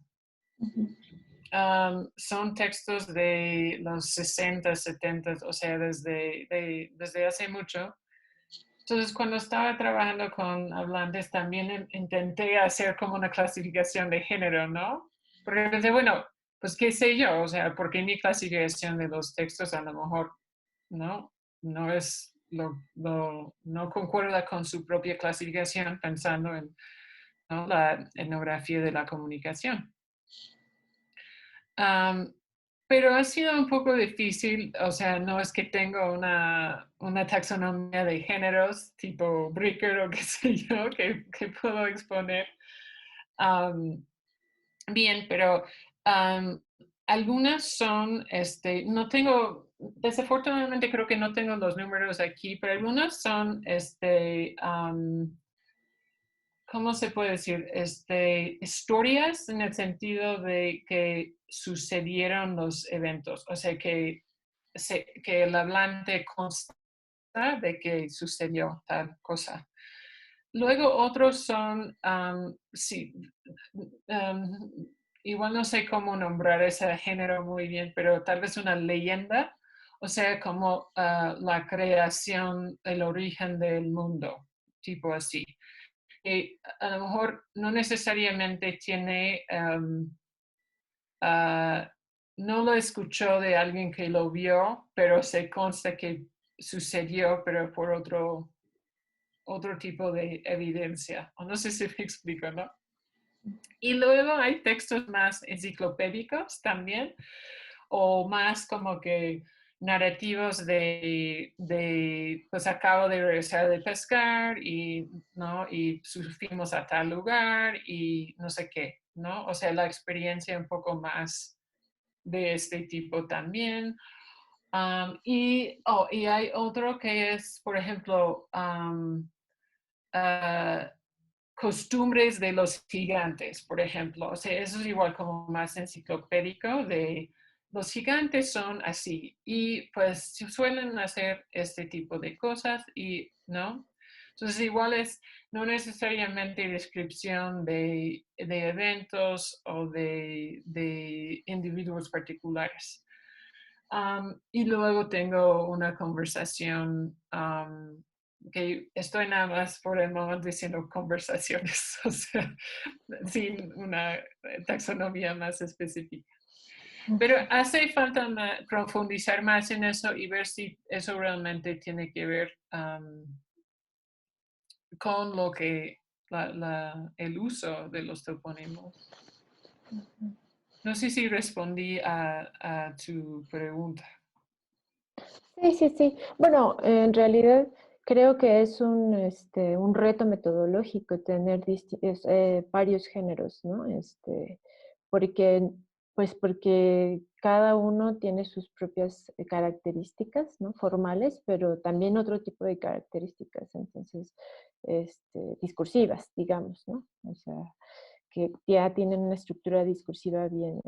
Son textos de los 60, 70, o sea, desde hace mucho. Entonces, cuando estaba trabajando con hablantes, también intenté hacer como una clasificación de género, ¿no? Porque pensé, bueno, pues qué sé yo, o sea, porque mi clasificación de los textos a lo mejor no es no concuerda con su propia clasificación pensando en, ¿no?, la etnografía de la comunicación. Pero ha sido un poco difícil, o sea, no es que tengo una taxonomía de géneros tipo Bricker o qué sé yo, que puedo exponer bien, pero algunas son, no tengo, desafortunadamente creo que no tengo los números aquí, pero algunas son, ¿cómo se puede decir? Historias en el sentido de que sucedieron los eventos, o sea, que el hablante consta de que sucedió tal cosa. Luego otros son, sí, igual no sé cómo nombrar ese género muy bien, pero tal vez una leyenda, o sea, como la creación, el origen del mundo, tipo así. A lo mejor no necesariamente tiene, no lo escuchó de alguien que lo vio, pero se consta que sucedió, pero por otro tipo de evidencia. O no sé si me explico, ¿no? Y luego hay textos más enciclopédicos también, o más como que narrativos pues acabo de regresar de pescar y, ¿no?, y fuimos a tal lugar y no sé qué, ¿no? O sea, la experiencia un poco más de este tipo también. Y hay otro que es, por ejemplo, costumbres de los gigantes, por ejemplo. O sea, eso es igual como más enciclopédico de los gigantes son así y pues suelen hacer este tipo de cosas y, ¿no? Entonces igual es no necesariamente descripción de eventos o de individuos particulares. Y luego tengo una conversación que estoy nada más por el momento diciendo conversaciones, o sea, sin una taxonomía más específica. Pero hace falta profundizar más en eso y ver si eso realmente tiene que ver con lo que el uso de los topónimos. No sé si respondí a tu pregunta. Sí, sí, sí. Bueno, en realidad creo que es un reto metodológico tener varios géneros, ¿no? Porque, porque cada uno tiene sus propias características, ¿no? Formales, pero también otro tipo de características, entonces, discursivas, digamos, ¿no? O sea, que ya tienen una estructura discursiva bien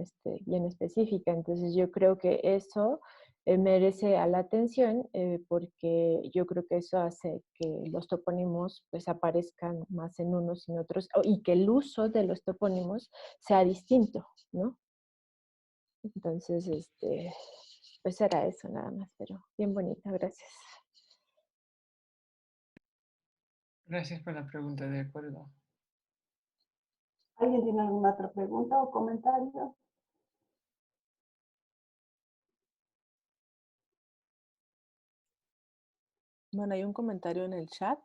específica. Entonces yo creo que eso merece a la atención porque yo creo que eso hace que los topónimos pues aparezcan más en unos y en otros y que el uso de los topónimos sea distinto, ¿no? Entonces, pues era eso nada más, pero bien bonita, gracias. Gracias por la pregunta, de acuerdo. ¿Alguien tiene alguna otra pregunta o comentario? Bueno, hay un comentario en el chat.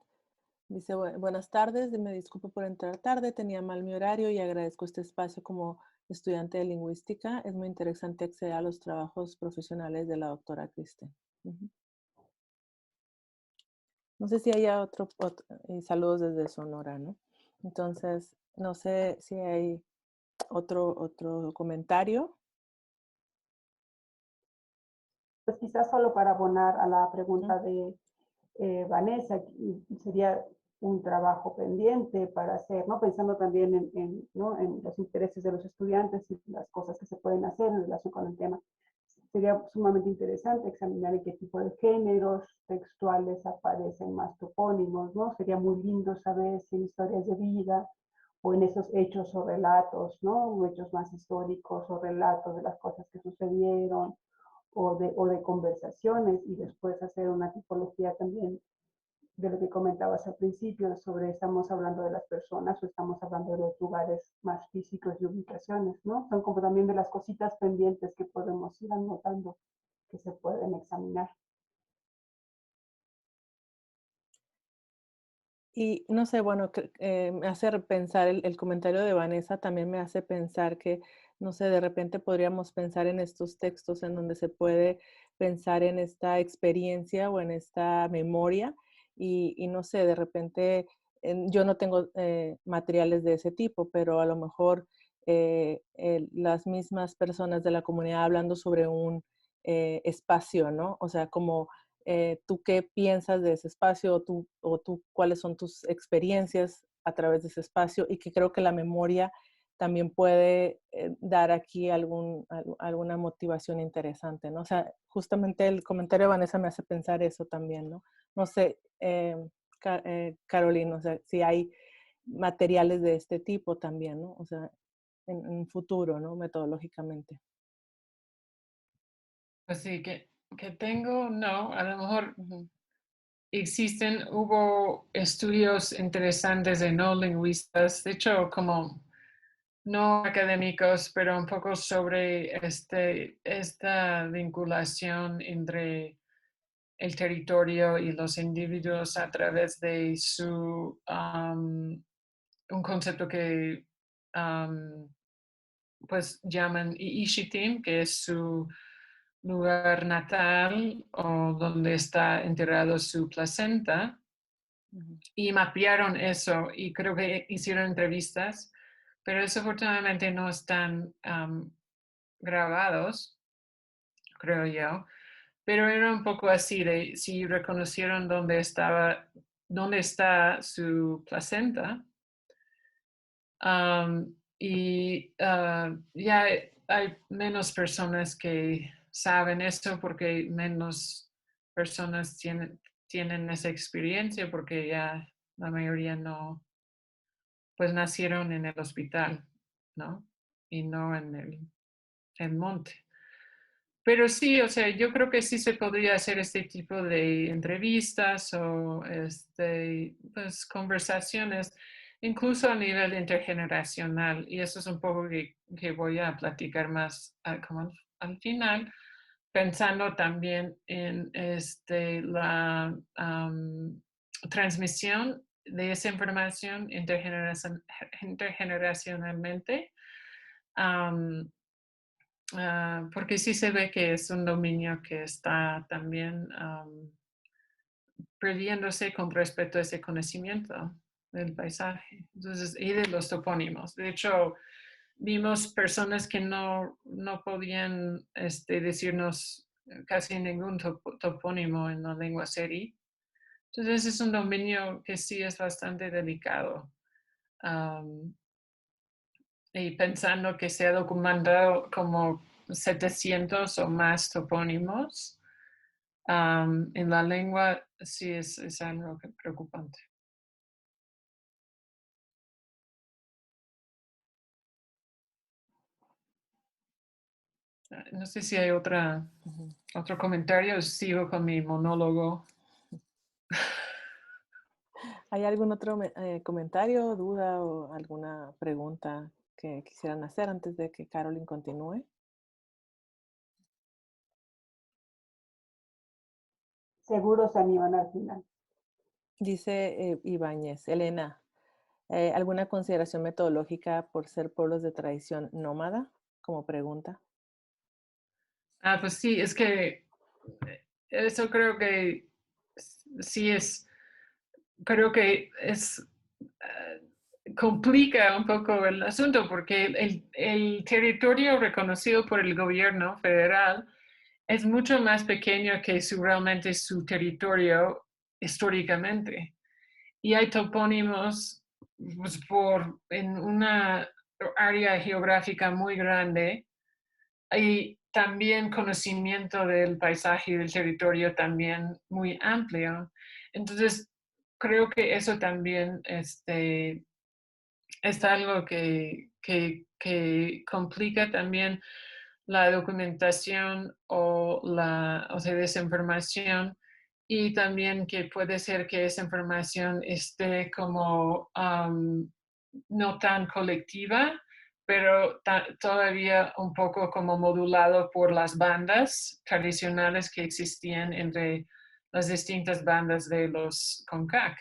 Dice, buenas tardes, me disculpo por entrar tarde, tenía mal mi horario y agradezco este espacio como estudiante de lingüística. Es muy interesante acceder a los trabajos profesionales de la doctora Kristen. No sé si haya saludos desde Sonora, ¿no? Entonces, no sé si hay otro comentario. Pues quizás solo para abonar a la pregunta de Vanessa, sería un trabajo pendiente para hacer, ¿no? Pensando también ¿no? en los intereses de los estudiantes y las cosas que se pueden hacer en relación con el tema. Sería sumamente interesante examinar en qué tipo de géneros textuales aparecen más topónimos, ¿no? Sería muy lindo saber si en historias de vida o en esos hechos o relatos, ¿no? O hechos más históricos o relatos de las cosas que sucedieron o de conversaciones, y después hacer una tipología también de lo que comentabas al principio sobre estamos hablando de las personas o estamos hablando de los lugares más físicos y ubicaciones, ¿no? Son como también de las cositas pendientes que podemos ir anotando que se pueden examinar. Y no sé, bueno, me hace pensar el comentario de Vanessa, también me hace pensar que, no sé, de repente podríamos pensar en estos textos en donde se puede pensar en esta experiencia o en esta memoria y no sé, de repente yo no tengo materiales de ese tipo, pero a lo mejor las mismas personas de la comunidad hablando sobre un espacio, ¿no? O sea, como tú qué piensas de ese espacio o tú cuáles son tus experiencias a través de ese espacio y que creo que la memoria también puede dar aquí alguna motivación interesante, ¿no? O sea, justamente el comentario de Vanessa me hace pensar eso también, ¿no? No sé, Carolina, o sea, si hay materiales de este tipo también, ¿no? O sea, en un futuro, ¿no? Metodológicamente. Así que tengo, no, a lo mejor Ujú. hubo estudios interesantes de no lingüistas, de hecho, como no académicos, pero un poco sobre esta vinculación entre el territorio y los individuos a través de un concepto que pues llaman Iishitim, que es su lugar natal o donde está enterrado su placenta, Ujú. y mapearon eso y creo que hicieron entrevistas, pero desafortunadamente no están grabados, creo yo, pero era un poco así de si reconocieron dónde está su placenta. Ya hay menos personas que saben esto porque menos personas tienen esa experiencia porque ya la mayoría no, pues nacieron en el hospital, ¿no? Y no en el monte. Pero sí, o sea, yo creo que sí se podría hacer este tipo de entrevistas o pues, conversaciones, incluso a nivel intergeneracional. Y eso es un poco que voy a platicar más como al final, pensando también en la transmisión de esa información intergeneracionalmente. Porque sí se ve que es un dominio que está también perdiéndose con respecto a ese conocimiento del paisaje. Entonces, y de los topónimos. De hecho, vimos personas que no podían decirnos casi ningún topónimo en la lengua seri. Entonces, es un dominio que sí es bastante delicado. Y pensando que se ha documentado como 700 o más topónimos en la lengua, sí es algo preocupante. No sé si hay otro comentario, sigo con mi monólogo. ¿Hay algún otro comentario, duda o alguna pregunta que quisieran hacer antes de que Carolyn continúe? Seguro se animan al final. Dice Ibáñez, Elena, ¿alguna consideración metodológica por ser pueblos de tradición nómada? Como pregunta. Pues sí, es que eso creo que sí creo que complica un poco el asunto porque el territorio reconocido por el gobierno federal es mucho más pequeño que realmente su territorio históricamente. y hay topónimos pues, en una área geográfica muy grande. Hay también conocimiento del paisaje y del territorio también muy amplio. Entonces, creo que eso también es algo que complica también la documentación o sea, desinformación, y también que puede ser que esa información esté como no tan colectiva, pero todavía un poco como modulado por las bandas tradicionales que existían entre las distintas bandas de los CONCAC.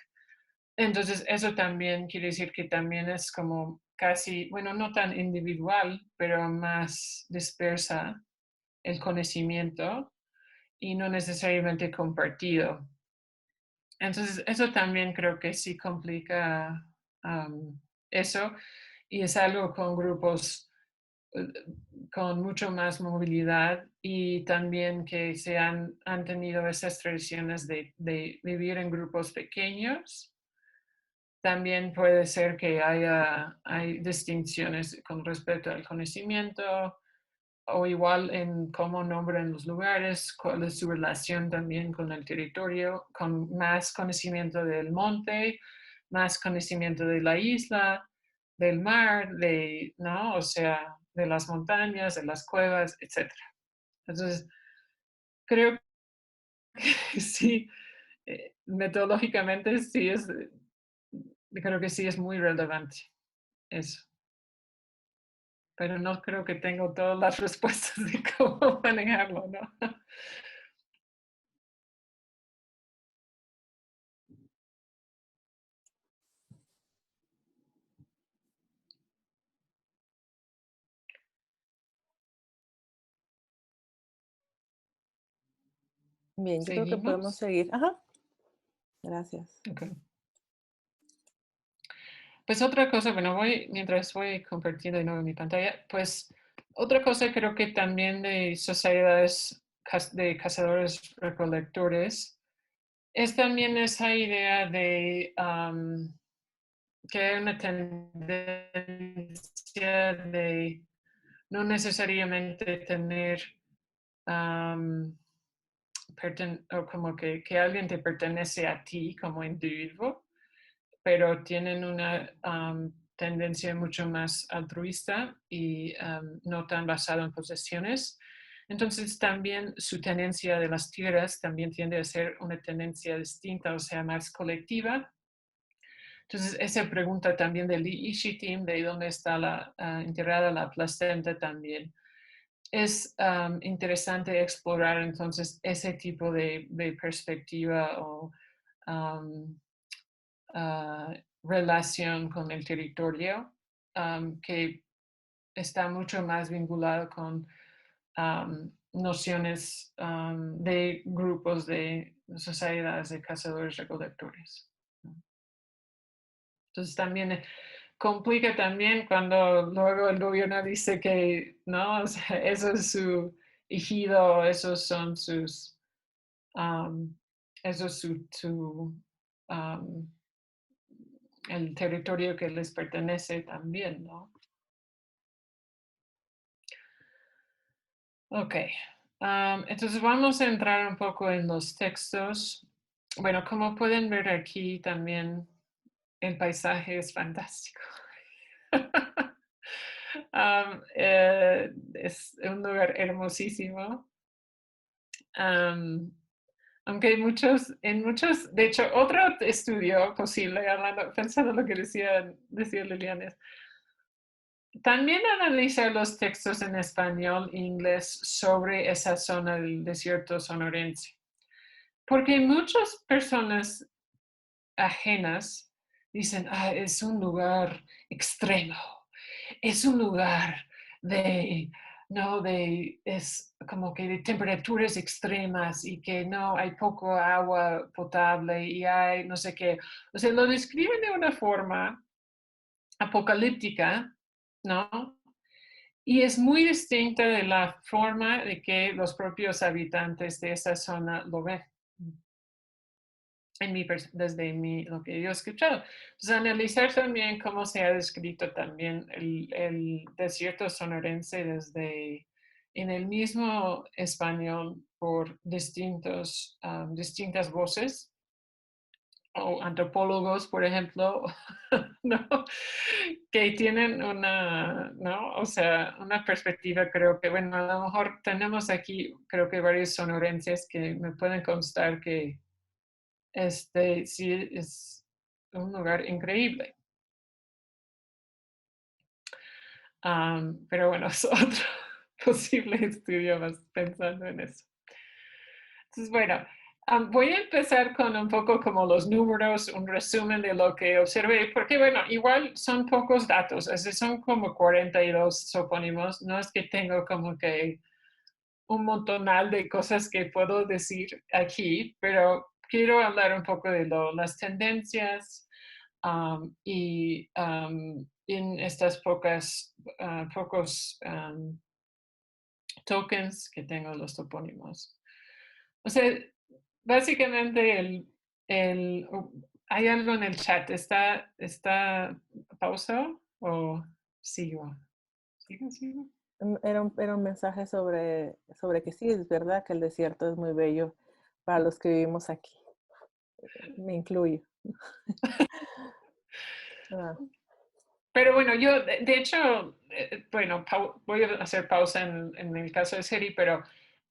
Entonces, eso también quiere decir que también es como casi, bueno, no tan individual, pero más dispersa el conocimiento y no necesariamente compartido. Entonces, eso también creo que sí complica eso, y es algo con grupos con mucho más movilidad, y también que han tenido esas tradiciones de vivir en grupos pequeños. También puede ser que hay distinciones con respecto al conocimiento, o igual en cómo nombran los lugares, cuál es su relación también con el territorio, con más conocimiento del monte, más conocimiento de la isla, del mar, ¿no? O sea, de las montañas, de las cuevas, etc. Entonces, creo que sí, metodológicamente sí creo que sí es muy relevante eso. Pero no creo que tengo todas las respuestas de cómo manejarlo, ¿no? Bien, yo creo que podemos ¿Seguimos? seguir. Ajá, gracias. Okay. Pues otra cosa, bueno, mientras voy compartiendo de nuevo mi pantalla, pues otra cosa creo que también de sociedades de cazadores recolectores es también esa idea de que hay una tendencia de no necesariamente tener o como que alguien te pertenece a ti como individuo, pero tienen una tendencia mucho más altruista y no tan basada en posesiones. Entonces también su tenencia de las tierras también tiende a ser una tendencia distinta, o sea, más colectiva. Entonces esa pregunta también del Ishitim, de dónde está enterrada la placenta, también es interesante explorar entonces ese tipo de perspectiva o relación con el territorio, que está mucho más vinculado con nociones de grupos de sociedades de cazadores recolectores. Entonces también complica también cuando luego el gobierno dice que no, o sea, eso es su ejido, esos son sus, eso es el territorio que les pertenece también, ¿no? Ok, entonces vamos a entrar un poco en los textos. Bueno, como pueden ver aquí también el paisaje es fantástico. Es un lugar hermosísimo. Aunque de hecho, otro estudio posible, pensando lo que decía Liliana, también analizar los textos en español e inglés sobre esa zona del desierto sonorense. Porque muchas personas ajenas dicen, es un lugar extremo, es un lugar es como que de temperaturas extremas y que no hay poco agua potable y hay no sé qué. O sea, lo describen de una forma apocalíptica, ¿no? Y es muy distinta de la forma de que los propios habitantes de esa zona lo ven. desde lo que yo he escuchado. Entonces, analizar también cómo se ha descrito también el desierto sonorense en el mismo español por distintas voces o antropólogos, por ejemplo, ¿no? Que tienen ¿no? O sea, una perspectiva, creo que, bueno, a lo mejor tenemos aquí, creo que varios sonorenses que me pueden constar que sí es un lugar increíble. Pero bueno, es otro posible estudio más pensando en eso. Entonces, bueno, voy a empezar con un poco como los números, un resumen de lo que observé, porque bueno, igual son pocos datos, así son como 42 topónimos, no es que tengo como que un montonal de cosas que puedo decir aquí, pero quiero hablar un poco de las tendencias y en estas pocos tokens que tengo los topónimos. O sea, básicamente hay algo en el chat. ¿Está pausa o sigo? ¿Sigo? Era un mensaje sobre que sí, es verdad que el desierto es muy bello para los que vivimos aquí. Me incluyo. Ah. Pero bueno, yo de hecho, bueno, voy a hacer pausa en el caso de Siri, pero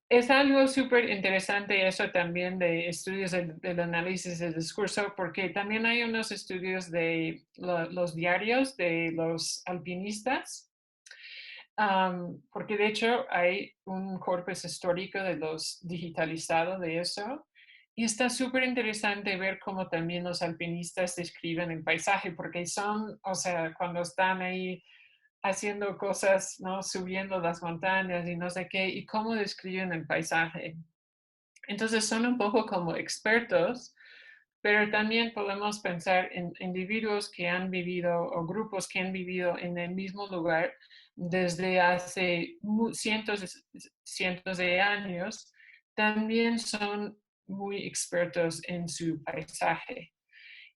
es algo súper interesante eso también de estudios del análisis del discurso, porque también hay unos estudios de los diarios de los alpinistas, porque de hecho hay un corpus histórico de los digitalizados de eso. Y está súper interesante ver cómo también los alpinistas describen el paisaje, porque son, o sea, cuando están ahí haciendo cosas, ¿no? Subiendo las montañas y no sé qué, y cómo describen el paisaje. Entonces son un poco como expertos, pero también podemos pensar en individuos que han vivido o grupos que han vivido en el mismo lugar desde hace cientos de años, también son muy expertos en su paisaje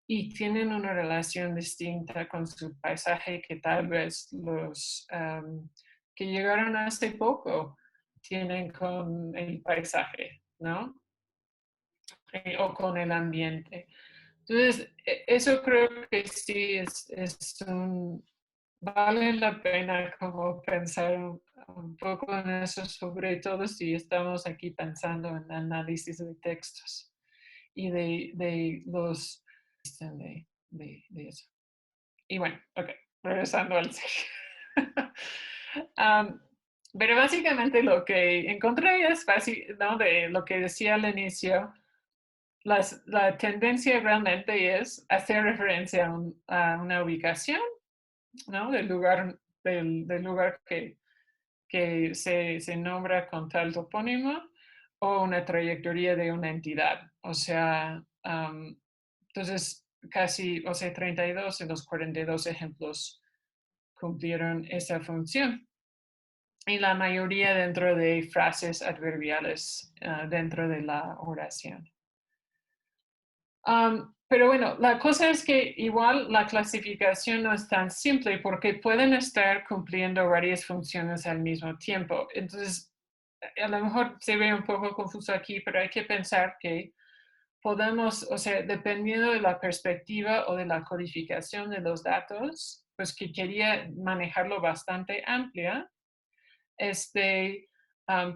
y tienen una relación distinta con su paisaje que tal vez los que llegaron hace poco tienen con el paisaje, ¿no? O con el ambiente. Entonces, eso creo que sí vale la pena como pensar un poco en eso, sobre todo si estamos aquí pensando en análisis de textos y de los de eso. Y bueno, ok, regresando al serio. Pero básicamente lo que encontré es ¿no? De lo que decía al inicio, la tendencia realmente es hacer referencia a una ubicación, ¿no? Del lugar que se nombra con tal topónimo o una trayectoria de una entidad. O sea, entonces casi, o sea, 32 de los 42 ejemplos cumplieron esa función. Y la mayoría dentro de frases adverbiales dentro de la oración. Pero bueno, la cosa es que igual la clasificación no es tan simple porque pueden estar cumpliendo varias funciones al mismo tiempo. Entonces, a lo mejor se ve un poco confuso aquí, pero hay que pensar que podemos, o sea, dependiendo de la perspectiva o de la codificación de los datos, pues que quería manejarlo bastante amplia,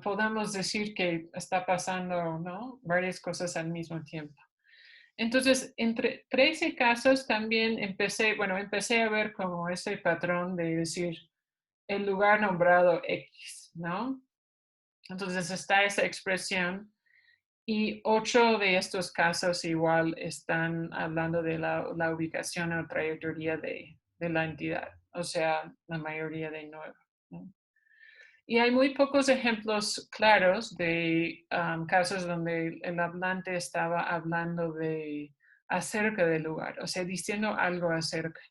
podemos decir que está pasando, ¿no? Varias cosas al mismo tiempo. Entonces, entre 13 casos también empecé a ver como ese patrón de decir el lugar nombrado X, ¿no? Entonces está esa expresión y 8 de estos casos igual están hablando de la ubicación o trayectoria de la entidad, o sea, la mayoría de 9, ¿no? Y hay muy pocos ejemplos claros de casos donde el hablante estaba hablando acerca del lugar, o sea, diciendo algo acerca.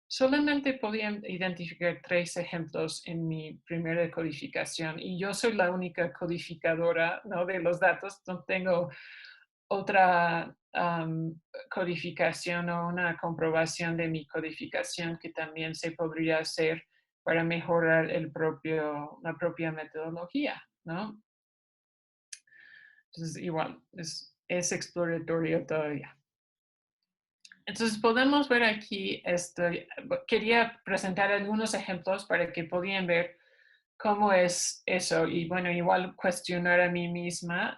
Solamente podían identificar 3 ejemplos en mi primera codificación y yo soy la única codificadora, ¿no? De los datos, no tengo otra codificación o una comprobación de mi codificación que también se podría hacer para mejorar la propia metodología, ¿no? Entonces, igual, es exploratorio todavía. Entonces, podemos ver aquí, quería presentar algunos ejemplos para que podían ver cómo es eso y, bueno, igual cuestionar a mí misma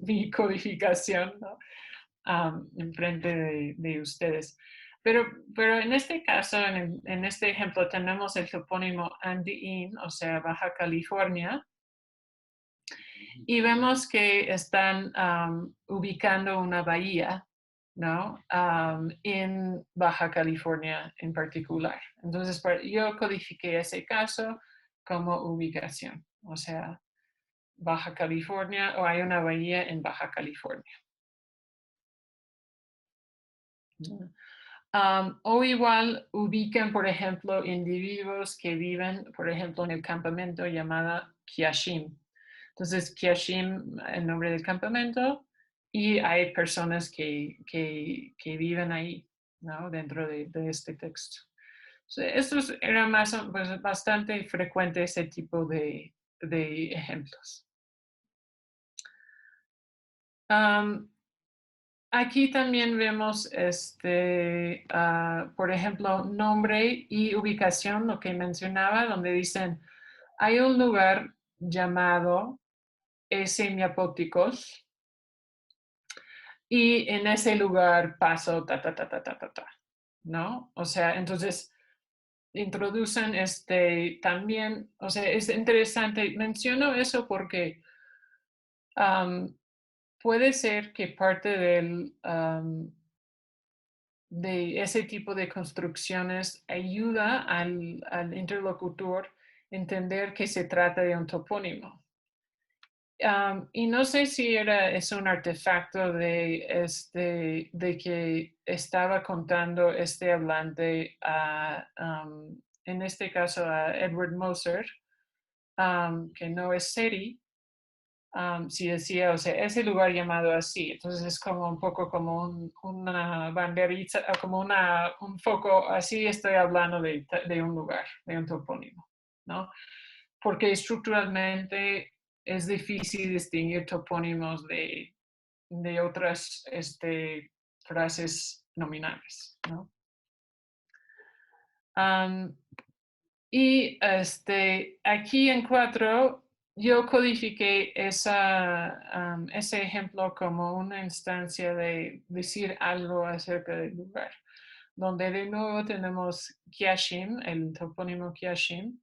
mi codificación, ¿no? En frente de ustedes. Pero en este caso, en este ejemplo, tenemos el topónimo Andean, o sea, Baja California, y vemos que están ubicando una bahía, ¿no? En Baja California en particular. Entonces, yo codifiqué ese caso como ubicación, o sea, Baja California, o hay una bahía en Baja California. O igual ubican, por ejemplo, individuos que viven, por ejemplo, en el campamento llamado Kiashim. Entonces, Kiashim, el nombre del campamento, y hay personas que viven ahí, ¿no? Dentro de este texto. Esto era pues, bastante frecuente, ese tipo de ejemplos. Aquí también vemos, por ejemplo, nombre y ubicación, lo que mencionaba, donde dicen, hay un lugar llamado Semiapóticos y en ese lugar paso ¿no? O sea, entonces introducen también, o sea, es interesante, menciono eso porque puede ser que parte de ese tipo de construcciones ayuda al interlocutor a entender que se trata de un topónimo. Y no sé si es un artefacto de que estaba contando este hablante en este caso a Edward Moser, que no es Seri, si decía, o sea, ese lugar llamado así. Entonces es como un poco como una banderita, como un foco, así estoy hablando de un lugar, de un topónimo, ¿no? Porque estructuralmente es difícil distinguir topónimos de otras frases nominales, ¿no? Y aquí en 4 yo codifiqué ese ejemplo como una instancia de decir algo acerca del lugar, donde de nuevo tenemos Kiashim, el topónimo Kiashim,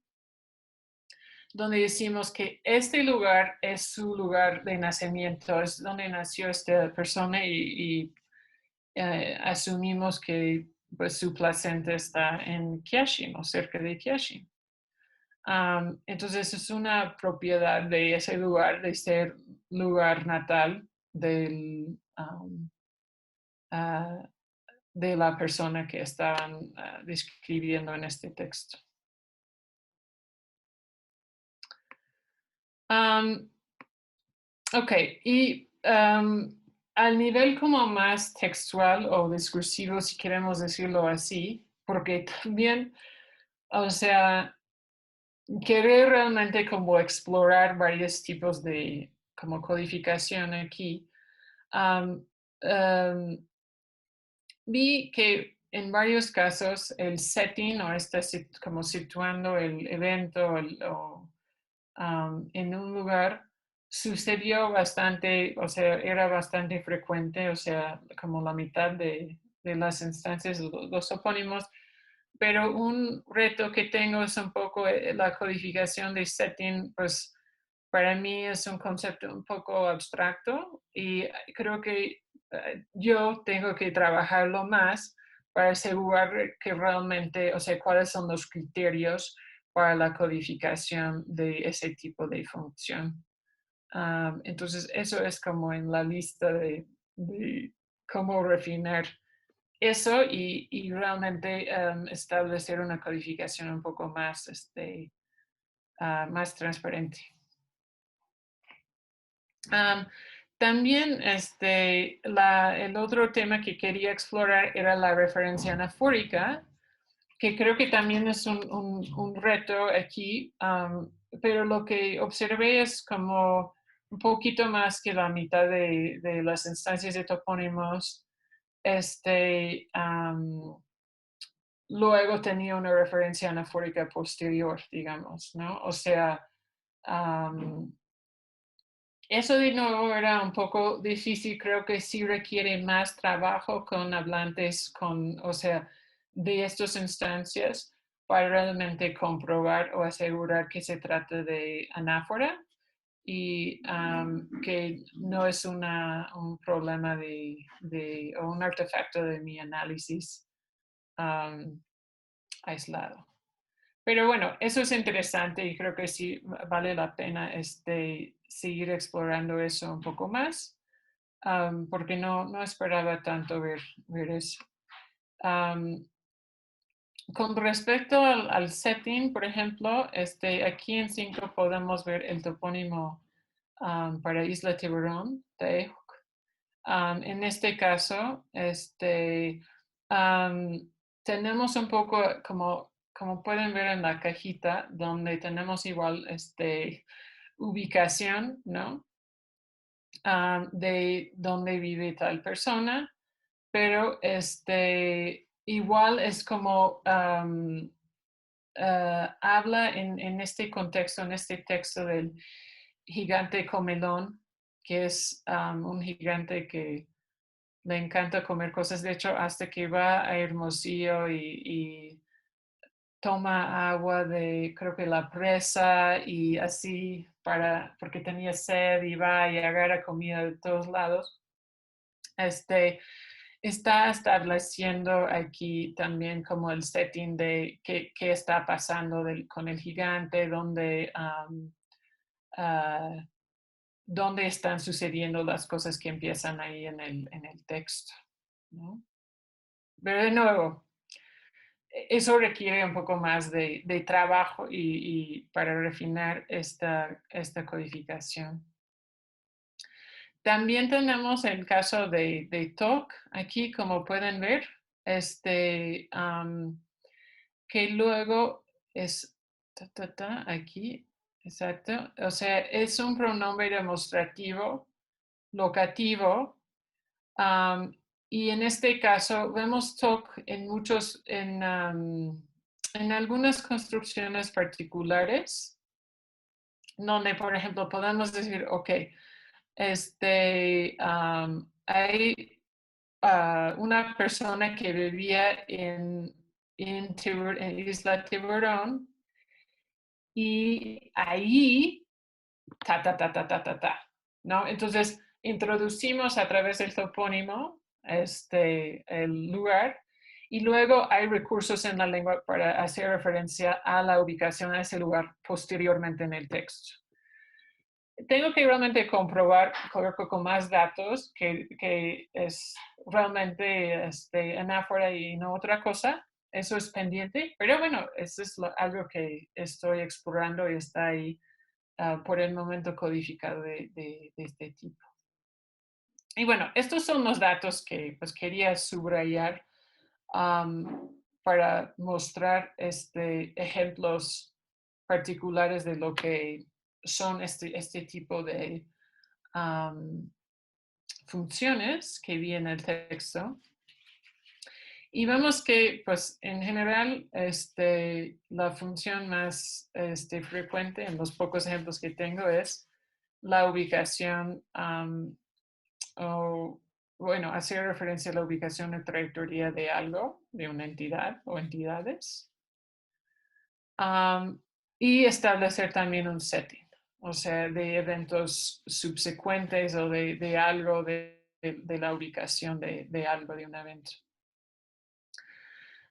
donde decimos que este lugar es su lugar de nacimiento, es donde nació esta persona y asumimos que pues, su placenta está en Kiashim o cerca de Kiashim. Entonces es una propiedad de ese lugar, de ser lugar natal de la persona que estaban describiendo en este texto. Ok, y al nivel como más textual o discursivo, si queremos decirlo así, porque también, o sea, querer realmente como explorar varios tipos de como codificación aquí, vi que en varios casos el setting o como situando el evento en un lugar sucedió bastante, o sea, era bastante frecuente, o sea, como la mitad de las instancias, los topónimos, pero un reto que tengo es un poco la codificación de setting, pues para mí es un concepto un poco abstracto y creo que yo tengo que trabajarlo más para asegurar que realmente, o sea, cuáles son los criterios para la codificación de ese tipo de función. Entonces, eso es como en la lista de cómo refinar eso y realmente establecer una codificación un poco más, más transparente. También el otro tema que quería explorar era la referencia anafórica, que creo que también es un reto aquí, pero lo que observé es como un poquito más que la mitad de las instancias de topónimos, luego tenía una referencia anafórica posterior, digamos, ¿no? O sea, eso de nuevo era un poco difícil, creo que sí requiere más trabajo con hablantes, o sea, de estas instancias para realmente comprobar o asegurar que se trata de anáfora y que no es un problema o un artefacto de mi análisis aislado. Pero bueno, eso es interesante y creo que sí vale la pena seguir explorando eso un poco más, porque no esperaba tanto ver eso. Con respecto al setting, por ejemplo, aquí en 5 podemos ver el topónimo para Isla Tiburón, Taejoc. En este caso, tenemos un poco, como pueden ver en la cajita, donde tenemos igual ubicación, ¿no? De dónde vive tal persona, pero igual es como habla en este contexto, en este texto del gigante comelón, que es un gigante que le encanta comer cosas. De hecho, hasta que va a Hermosillo y toma agua de, creo que la presa y así, porque tenía sed y va y agarra comida de todos lados. Está estableciendo aquí también como el setting de qué está pasando con el gigante, dónde están sucediendo las cosas que empiezan ahí en el texto, ¿no? Pero de nuevo, eso requiere un poco más de trabajo y para refinar esta codificación. También tenemos el caso de TOC aquí, como pueden ver, que luego es aquí, exacto, o sea, es un pronombre demostrativo, locativo, y en este caso vemos TOC en algunas construcciones particulares, donde, por ejemplo, podemos decir, ok, hay una persona que vivía en Isla Tiburón y ahí, ¿no? Entonces, introducimos a través del topónimo el lugar y luego hay recursos en la lengua para hacer referencia a la ubicación de ese lugar posteriormente en el texto. Tengo que realmente comprobar con más datos que es realmente anáfora y no otra cosa. Eso es pendiente, pero bueno, eso es algo que estoy explorando y está ahí por el momento codificado de este tipo. Y bueno, estos son los datos que pues quería subrayar para mostrar ejemplos particulares de lo que son este tipo de funciones que vi en el texto. Y vemos que, pues, en general, la función más frecuente en los pocos ejemplos que tengo es la ubicación o, bueno, hacer referencia a la ubicación de trayectoria de algo, de una entidad o entidades. Y establecer también un setting, o sea, de eventos subsecuentes o de algo de la ubicación de algo, de un evento.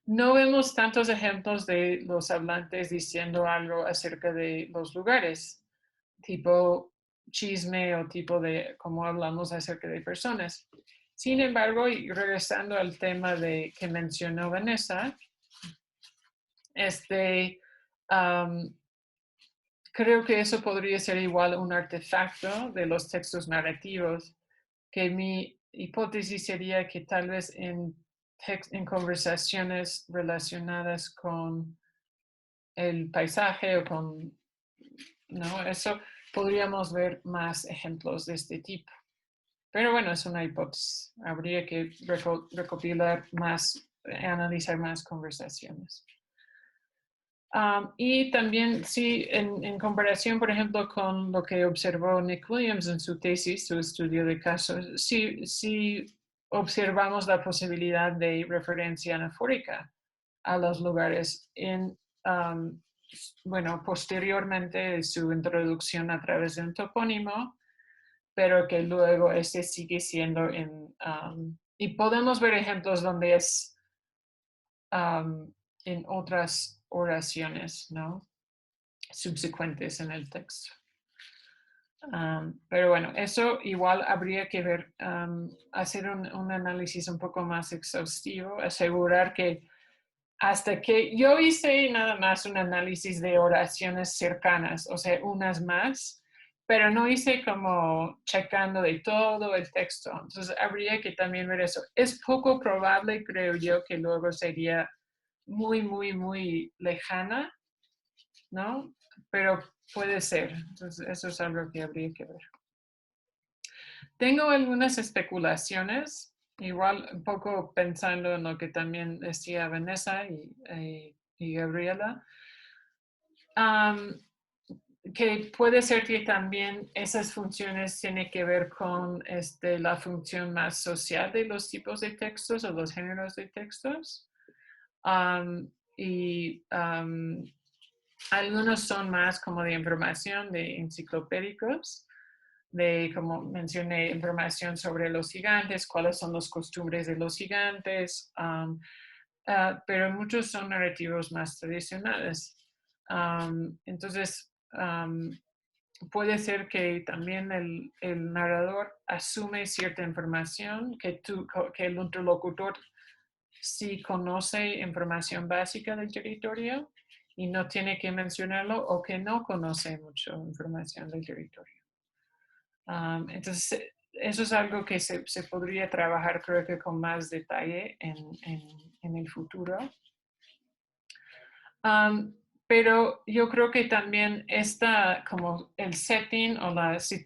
No vemos tantos ejemplos de los hablantes diciendo algo acerca de los lugares, tipo chisme o tipo de cómo hablamos acerca de personas. Sin embargo, y regresando al tema que mencionó Vanessa, creo que eso podría ser igual un artefacto de los textos narrativos, que mi hipótesis sería que tal vez en conversaciones relacionadas con el paisaje o con, ¿no? Eso podríamos ver más ejemplos de este tipo. Pero bueno, es una hipótesis. Habría que recopilar más, analizar más conversaciones. Y también, sí, en comparación, por ejemplo, con lo que observó Nick Williams en su tesis, su estudio de casos, sí observamos la posibilidad de referencia anafórica a los lugares en, bueno, posteriormente su introducción a través de un topónimo, pero que luego este sigue siendo y podemos ver ejemplos donde es en otras oraciones, ¿no? Subsecuentes en el texto. Pero bueno, eso igual habría que ver, hacer un análisis un poco más exhaustivo, asegurar que hasta que yo hice nada más un análisis de oraciones cercanas, o sea, unas más, pero no hice como checando de todo el texto. Entonces habría que también ver eso. Es poco probable, creo yo, que luego sería muy, muy, muy lejana, ¿no? Pero puede ser. Entonces eso es algo que habría que ver. Tengo algunas especulaciones, igual un poco pensando en lo que también decía Vanessa y Gabriela, que puede ser que también esas funciones tienen que ver con la función más social de los tipos de textos o los géneros de textos. Algunos son más como de información, de enciclopédicos, de, como mencioné, información sobre los gigantes, cuáles son las costumbres de los gigantes, pero muchos son narrativos más tradicionales. Entonces, puede ser que también el narrador asume cierta información, que el interlocutor sí conoce información básica del territorio y no tiene que mencionarlo, o que no conoce mucho información del territorio. Entonces, eso es algo que se podría trabajar, creo que con más detalle en el futuro. Pero yo creo que también está como el setting o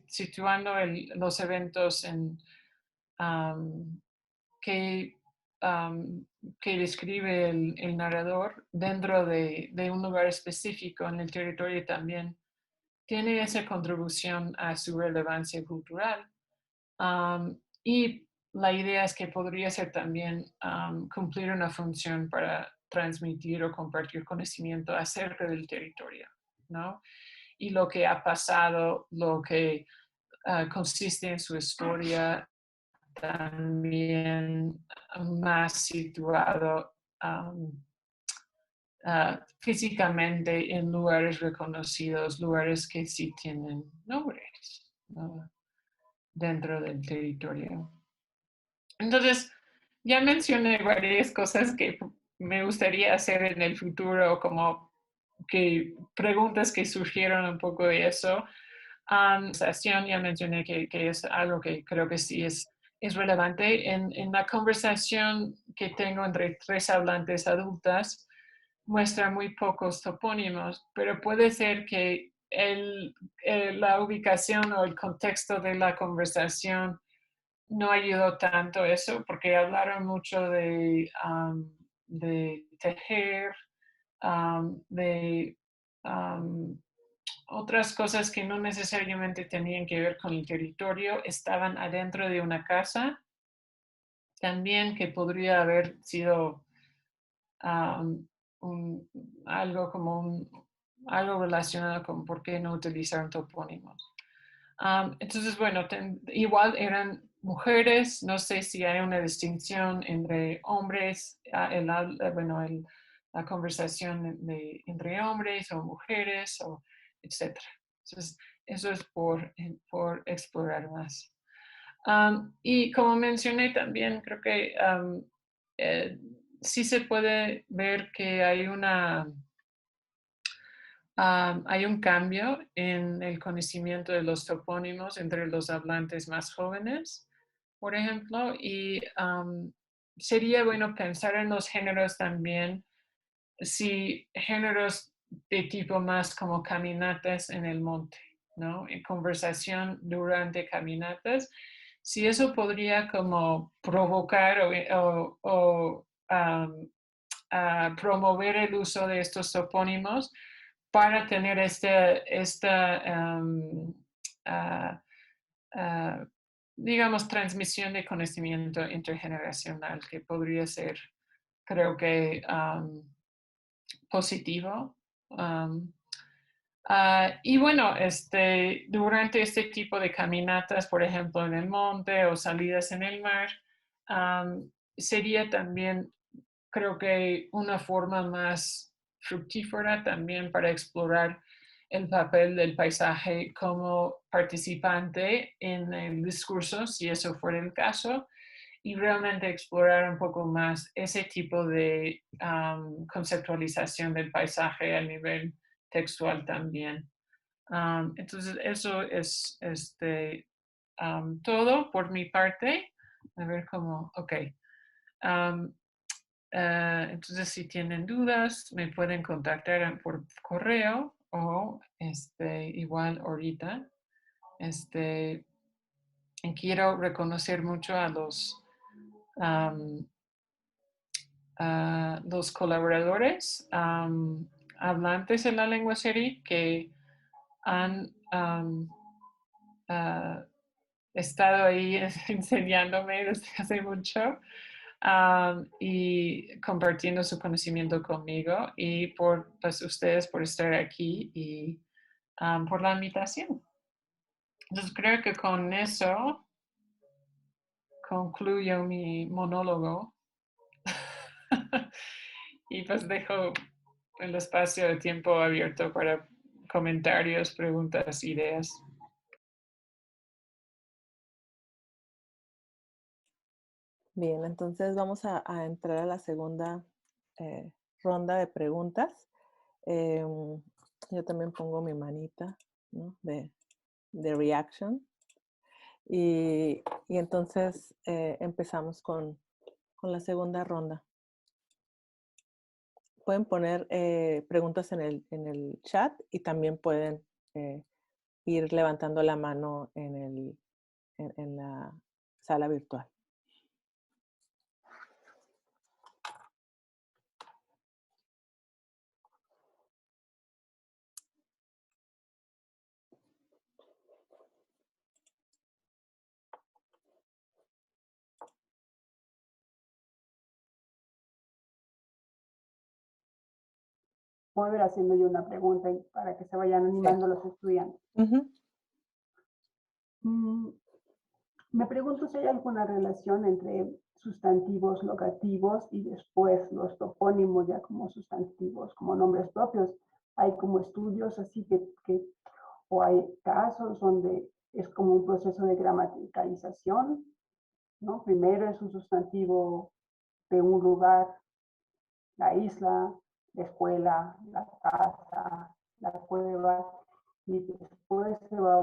situando los eventos que describe el narrador dentro de un lugar específico en el territorio también tiene esa contribución a su relevancia cultural. Y la idea es que podría ser también cumplir una función para transmitir o compartir conocimiento acerca del territorio, ¿no? Y lo que ha pasado, lo que consiste en su historia, también más situado físicamente en lugares reconocidos, lugares que sí tienen nombres, ¿no? Dentro del territorio. Entonces, ya mencioné varias cosas que me gustaría hacer en el futuro, como que preguntas que surgieron un poco de eso. Ya mencioné que es algo que creo que sí es relevante. En la conversación que tengo entre 3 hablantes adultas, muestra muy pocos topónimos, pero puede ser que la ubicación o el contexto de la conversación no ayudó tanto eso, porque hablaron mucho de tejer, de otras cosas que no necesariamente tenían que ver con el territorio, estaban adentro de una casa, también que podría haber sido algo como algo relacionado con por qué no utilizar topónimos. Entonces, bueno, igual eran mujeres, no sé si hay una distinción entre hombres, la conversación entre hombres o mujeres, etc. Entonces, eso es por explorar más. Y como mencioné también, creo que sí se puede ver que hay hay un cambio en el conocimiento de los topónimos entre los hablantes más jóvenes, por ejemplo, y sería bueno pensar en los géneros también, si géneros de tipo más como caminatas en el monte, ¿no? En conversación durante caminatas, si eso podría como provocar o promover el uso de estos topónimos para tener digamos, transmisión de conocimiento intergeneracional que podría ser, creo que, positivo. Y bueno, durante este tipo de caminatas, por ejemplo, en el monte o salidas en el mar, sería también, creo que, una forma más fructífera también para explorar el papel del paisaje como participante en el discurso, si eso fuera el caso, y realmente explorar un poco más ese tipo de conceptualización del paisaje a nivel textual también. Entonces, eso es todo por mi parte. A ver cómo, ok. Entonces, si tienen dudas, me pueden contactar por correo o igual ahorita. Quiero reconocer mucho a los colaboradores hablantes en la lengua seri que han estado ahí enseñándome desde hace mucho y compartiendo su conocimiento conmigo, y por pues, ustedes por estar aquí y por la invitación. Entonces creo que con eso concluyo mi monólogo y pues dejo el espacio de tiempo abierto para comentarios, preguntas, ideas. Bien, entonces vamos a entrar a la segunda ronda de preguntas. Yo también pongo mi manita, ¿no? de reaction. Y entonces empezamos con la segunda ronda. Pueden poner preguntas en el chat y también pueden ir levantando la mano en la sala virtual. Voy a ver haciendo yo una pregunta para que se vayan animando los estudiantes. Me pregunto si hay alguna relación entre sustantivos locativos y después los topónimos ya como sustantivos, como nombres propios. Hay como estudios así o hay casos donde es como un proceso de gramaticalización, ¿no? Primero es un sustantivo de un lugar, la isla, la escuela, la casa, la cueva, y después se va,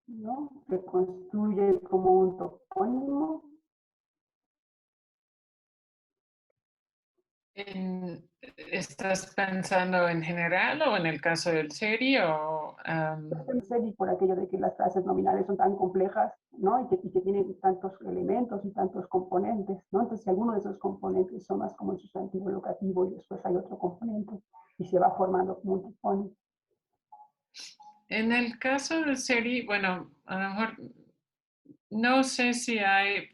¿no? Se construye como un topónimo. ¿Estás pensando en general o en el caso del seri? En serio, por aquello de que las frases nominales son tan complejas, ¿no? Y que tienen tantos elementos y tantos componentes, ¿no? Entonces, si alguno de esos componentes son más como el sustantivo locativo y después hay otro componente y se va formando como un topónimo. En el caso del seri, bueno, a lo mejor no sé si hay,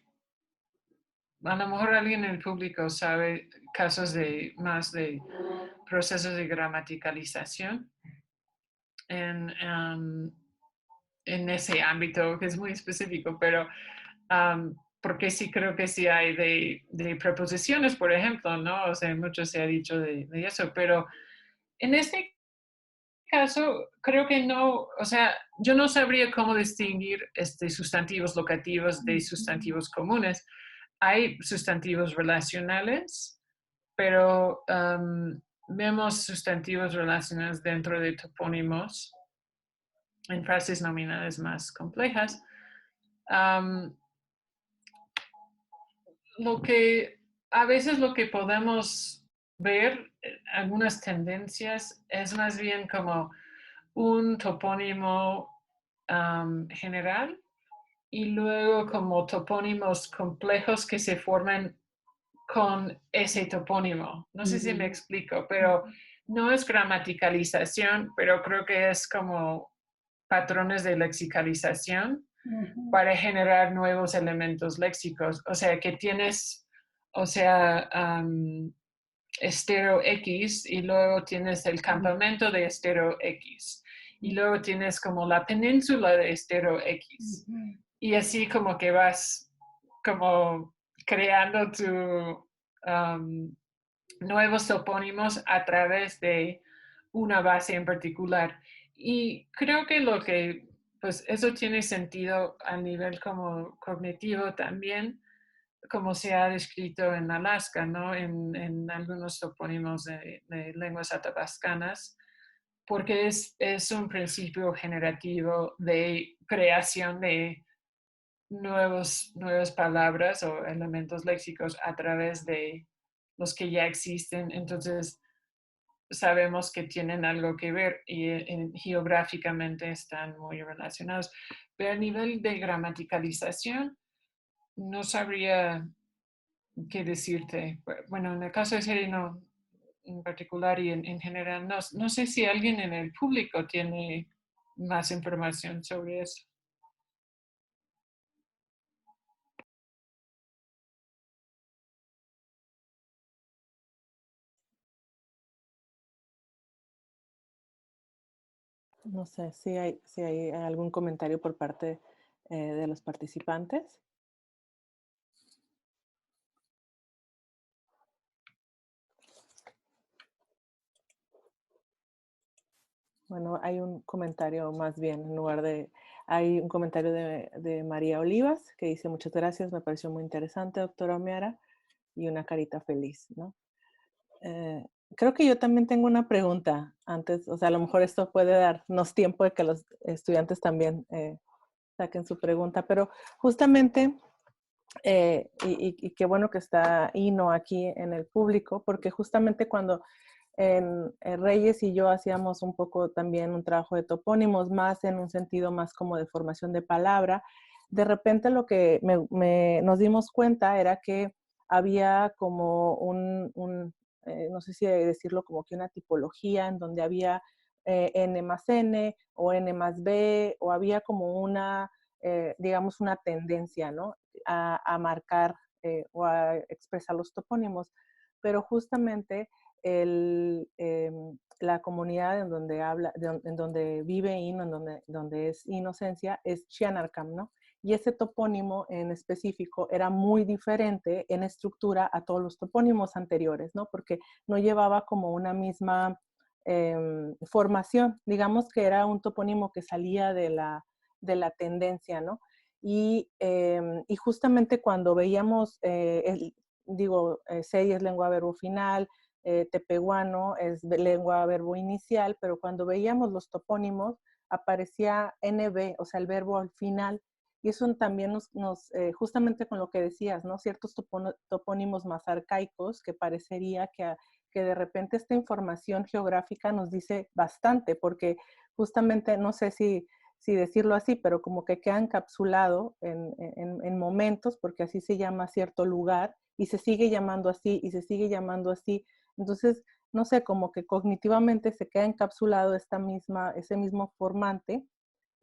a lo mejor alguien en el público sabe casos de más de procesos de gramaticalización en ese ámbito que es muy específico, pero porque sí creo que sí hay de preposiciones, por ejemplo, ¿no? O sea, mucho se ha dicho de eso, pero en este caso creo que no, o sea, yo no sabría cómo distinguir sustantivos locativos de sustantivos comunes. Hay sustantivos relacionales, pero vemos sustantivos relacionados dentro de topónimos en frases nominales más complejas. A veces lo que podemos ver, algunas tendencias, es más bien como un topónimo general y luego como topónimos complejos que se forman con ese topónimo. No sé si me explico, pero no es gramaticalización, pero creo que es como patrones de lexicalización para generar nuevos elementos léxicos. O sea, que tienes, o sea, estero X y luego tienes el campamento de estero X y luego tienes como la península de estero X y así como que vas como creando nuevos topónimos a través de una base en particular. Y creo que pues eso tiene sentido a nivel como cognitivo también, como se ha descrito en Alaska, ¿no? En algunos topónimos de lenguas athabascanas, porque es un principio generativo de creación de nuevas palabras o elementos léxicos a través de los que ya existen. Entonces, sabemos que tienen algo que ver y geográficamente están muy relacionados. Pero a nivel de gramaticalización, no sabría qué decirte. Bueno, en el caso de Sereno en particular y en general, no sé si alguien en el público tiene más información sobre eso. No sé si hay algún comentario por parte de los participantes. Bueno, hay un comentario más bien, en lugar de, hay un comentario de María Olivas que dice: muchas gracias, me pareció muy interesante, doctora Omiara, y una carita feliz, ¿no? Creo que yo también tengo una pregunta antes, o sea, a lo mejor esto puede darnos tiempo de que los estudiantes también saquen su pregunta, pero justamente, y qué bueno que está Ino aquí en el público, porque justamente cuando en Reyes y yo hacíamos un poco también un trabajo de topónimos, más en un sentido más como de formación de palabra, de repente lo que nos dimos cuenta era que había como no sé si decirlo, como que una tipología en donde había N más N o N más B, o había como digamos, una tendencia, ¿no? A marcar o a expresar los topónimos. Pero justamente la comunidad en donde en donde vive Ino, donde es Inocencia, es Xianarcam, ¿no? Y ese topónimo en específico era muy diferente en estructura a todos los topónimos anteriores, ¿no? Porque no llevaba como una misma formación. Digamos que era un topónimo que salía de la tendencia, ¿no? Y justamente cuando veíamos, Sei es lengua verbo final, tepehuano es lengua verbo inicial, pero cuando veíamos los topónimos aparecía NB, o sea, el verbo al final. Y eso también justamente con lo que decías, ¿no? Ciertos topónimos más arcaicos que parecería que de repente esta información geográfica nos dice bastante, porque justamente, no sé si decirlo así, pero como que queda encapsulado en momentos, porque así se llama cierto lugar, y se sigue llamando así, y se sigue llamando así. Entonces, no sé, como que cognitivamente se queda encapsulado ese mismo formante,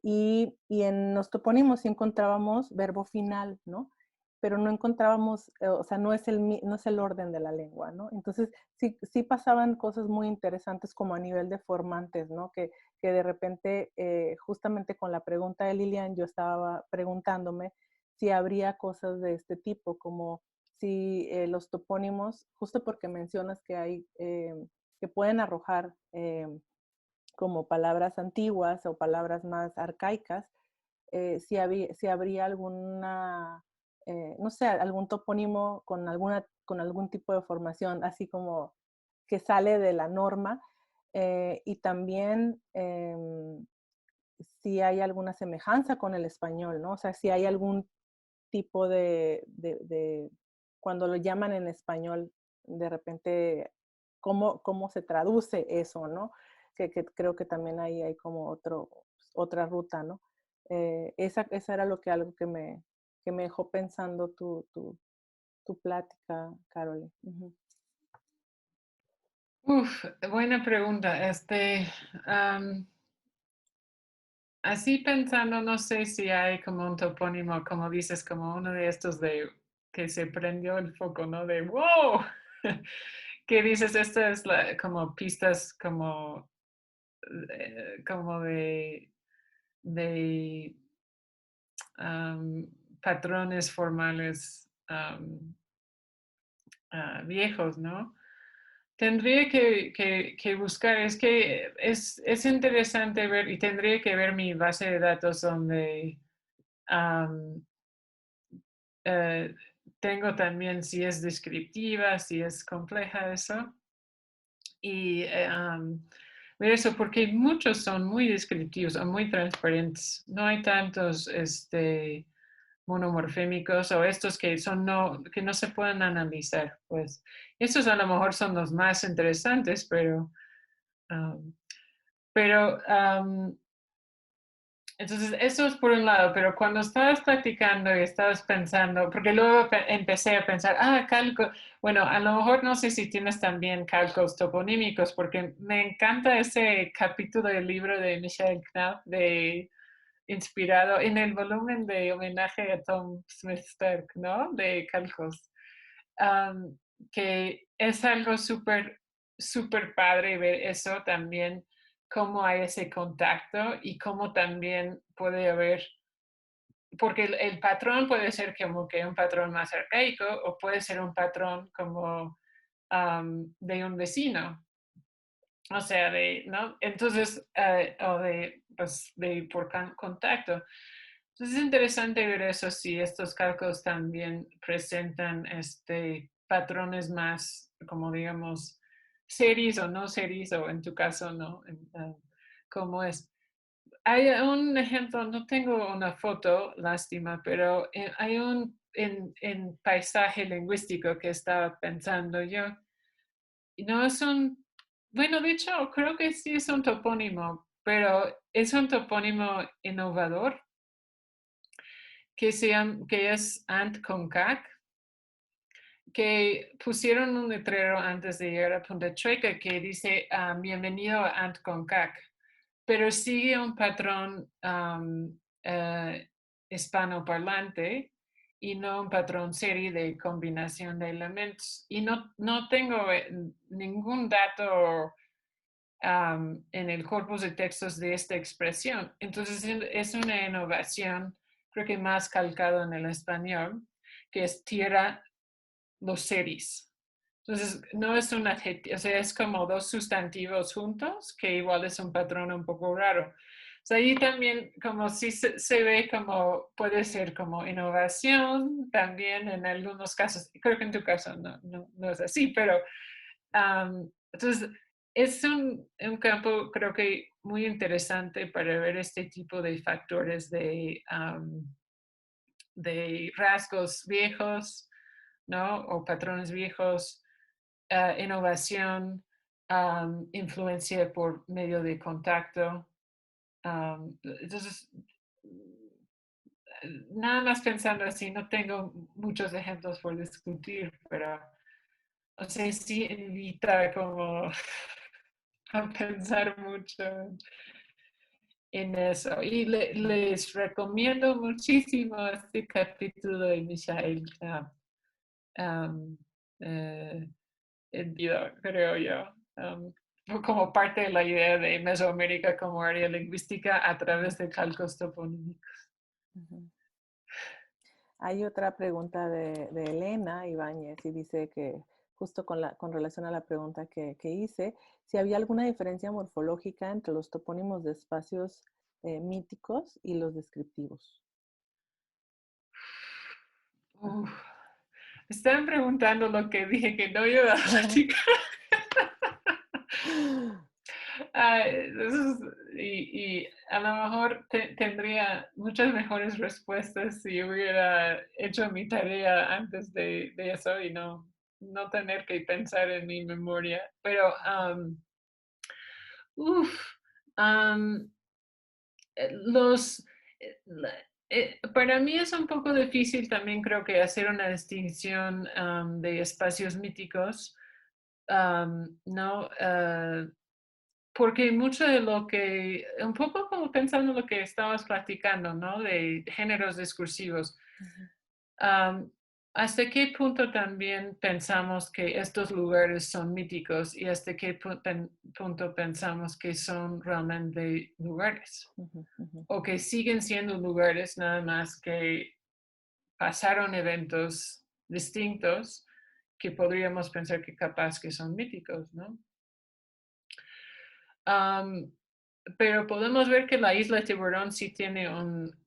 y en los topónimos sí encontrábamos verbo final, ¿no? Pero no encontrábamos, o sea, no es el orden de la lengua, ¿no? Entonces, sí pasaban cosas muy interesantes como a nivel de formantes, ¿no? Que de repente, justamente con la pregunta de Lilian, yo estaba preguntándome si habría cosas de este tipo, como si los topónimos, justo porque mencionas que hay, que pueden arrojar como palabras antiguas o palabras más arcaicas, si habría alguna, no sé, algún topónimo con algún tipo de formación, así como que sale de la norma, y también si hay alguna semejanza con el español, ¿no? O sea, si hay algún tipo cuando lo llaman en español, de repente, ¿cómo se traduce eso, ¿no? Que creo que también ahí hay como otra ruta, ¿no? Esa era algo que me dejó pensando tu plática, Carole. Ujú. Buena pregunta. Así pensando, no sé si hay como un topónimo, como dices, como uno de estos de que se prendió el foco, ¿no? De wow, que dices, esto es como pistas como de patrones formales viejos, ¿no? Tendría que buscar, es que es interesante ver, y tendría que ver mi base de datos donde eh, tengo también si es descriptiva, si es compleja eso. Y ver eso, porque muchos son muy descriptivos o muy transparentes. No hay tantos monomorfémicos o estos que no se pueden analizar. Pues esos a lo mejor son los más interesantes, um, pero entonces, eso es por un lado, pero cuando estabas practicando y estabas pensando, porque luego empecé a pensar, calco, bueno, a lo mejor no sé si tienes también calcos toponímicos, porque me encanta ese capítulo del libro de Michael Knapp, inspirado en el volumen de homenaje a Tom Smith-Stark, ¿no? De calcos, um, que es algo súper, súper padre ver eso también, cómo hay ese contacto y cómo también puede haber, porque el patrón puede ser como que un patrón más arcaico o puede ser un patrón como de un vecino, o sea, ¿no? Entonces, o pues, por contacto. Entonces es interesante ver eso, si estos cálculos también presentan patrones más, como digamos, series o no series, o en tu caso, ¿no? ¿Cómo es? Hay un ejemplo, no tengo una foto, lástima, pero hay en paisaje lingüístico que estaba pensando yo. Y no es bueno, de hecho, creo que sí es un topónimo, pero es un topónimo innovador que es Ant con CAC, que pusieron un letrero antes de llegar a Punta Chueca que dice bienvenido a Ant con CAC, pero sigue un patrón hispanoparlante y no un patrón serie de combinación de elementos. Y no tengo ningún dato en el corpus de textos de esta expresión. Entonces es una innovación, creo que más calcado en el español, que es tierra los seres. Entonces no es un adjetivo, o sea, es como dos sustantivos juntos, que igual es un patrón un poco raro. O sea, ahí también como si se ve como puede ser como innovación también en algunos casos. Creo que en tu caso no es así, pero entonces es un campo creo que muy interesante para ver este tipo de factores de rasgos viejos, ¿no? O patrones viejos, innovación, influencia por medio de contacto. Entonces, nada más pensando así, no tengo muchos ejemplos por discutir, pero o sea, sí invita como a pensar mucho en eso. Y les recomiendo muchísimo este capítulo de Michael creo yo, como parte de la idea de Mesoamérica como área lingüística a través de cálculos toponímicos. Uh-huh. Hay otra pregunta de Elena Ibáñez y dice que justo con relación a la pregunta que hice, si había alguna diferencia morfológica entre los topónimos de espacios míticos y los descriptivos. Estaban preguntando lo que dije que no iba a platicar. y a lo mejor tendría muchas mejores respuestas si hubiera hecho mi tarea antes de eso y no tener que pensar en mi memoria. Pero, los, para mí es un poco difícil también creo que hacer una distinción de espacios míticos, ¿no? Porque mucho de lo que, un poco como pensando en lo que estabas platicando, ¿no? De géneros discursivos. ¿Hasta qué punto también pensamos que estos lugares son míticos y hasta qué punto pensamos que son realmente lugares? O que siguen siendo lugares nada más que pasaron eventos distintos que podríamos pensar que capaz que son míticos, ¿no? Pero podemos ver que la isla Tiburón sí tiene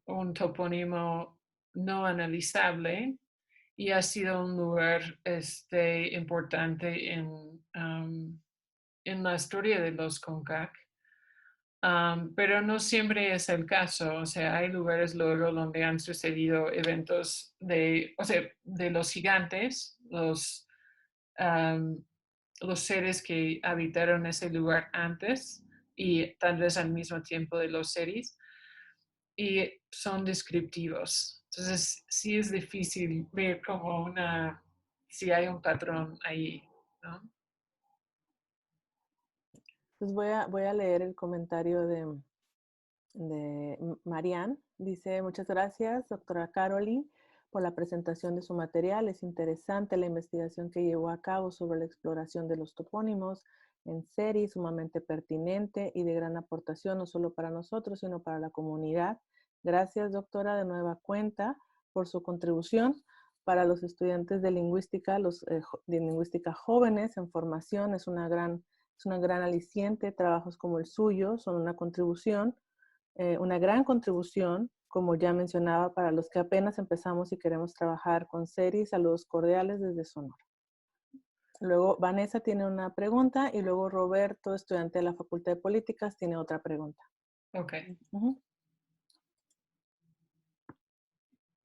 un topónimo no analizable y ha sido un lugar importante en la historia de los Concac. Pero no siempre es el caso, o sea, hay lugares luego donde han sucedido eventos de los gigantes, los seres que habitaron ese lugar antes y tal vez al mismo tiempo de los seres, y son descriptivos. Entonces, sí es difícil ver como si hay un patrón ahí, ¿no? Pues voy a leer el comentario de Marianne. Dice, muchas gracias, doctora Caroline, por la presentación de su material. Es interesante la investigación que llevó a cabo sobre la exploración de los topónimos en serie, sumamente pertinente y de gran aportación, no solo para nosotros, sino para la comunidad. Gracias, doctora, de nueva cuenta, por su contribución para los estudiantes de lingüística, de lingüística jóvenes en formación. Es una gran aliciente. Trabajos como el suyo son una gran contribución, como ya mencionaba, para los que apenas empezamos y queremos trabajar con series. Saludos cordiales desde Sonora. Luego Vanessa tiene una pregunta y luego Roberto, estudiante de la Facultad de Políticas, tiene otra pregunta. Ok.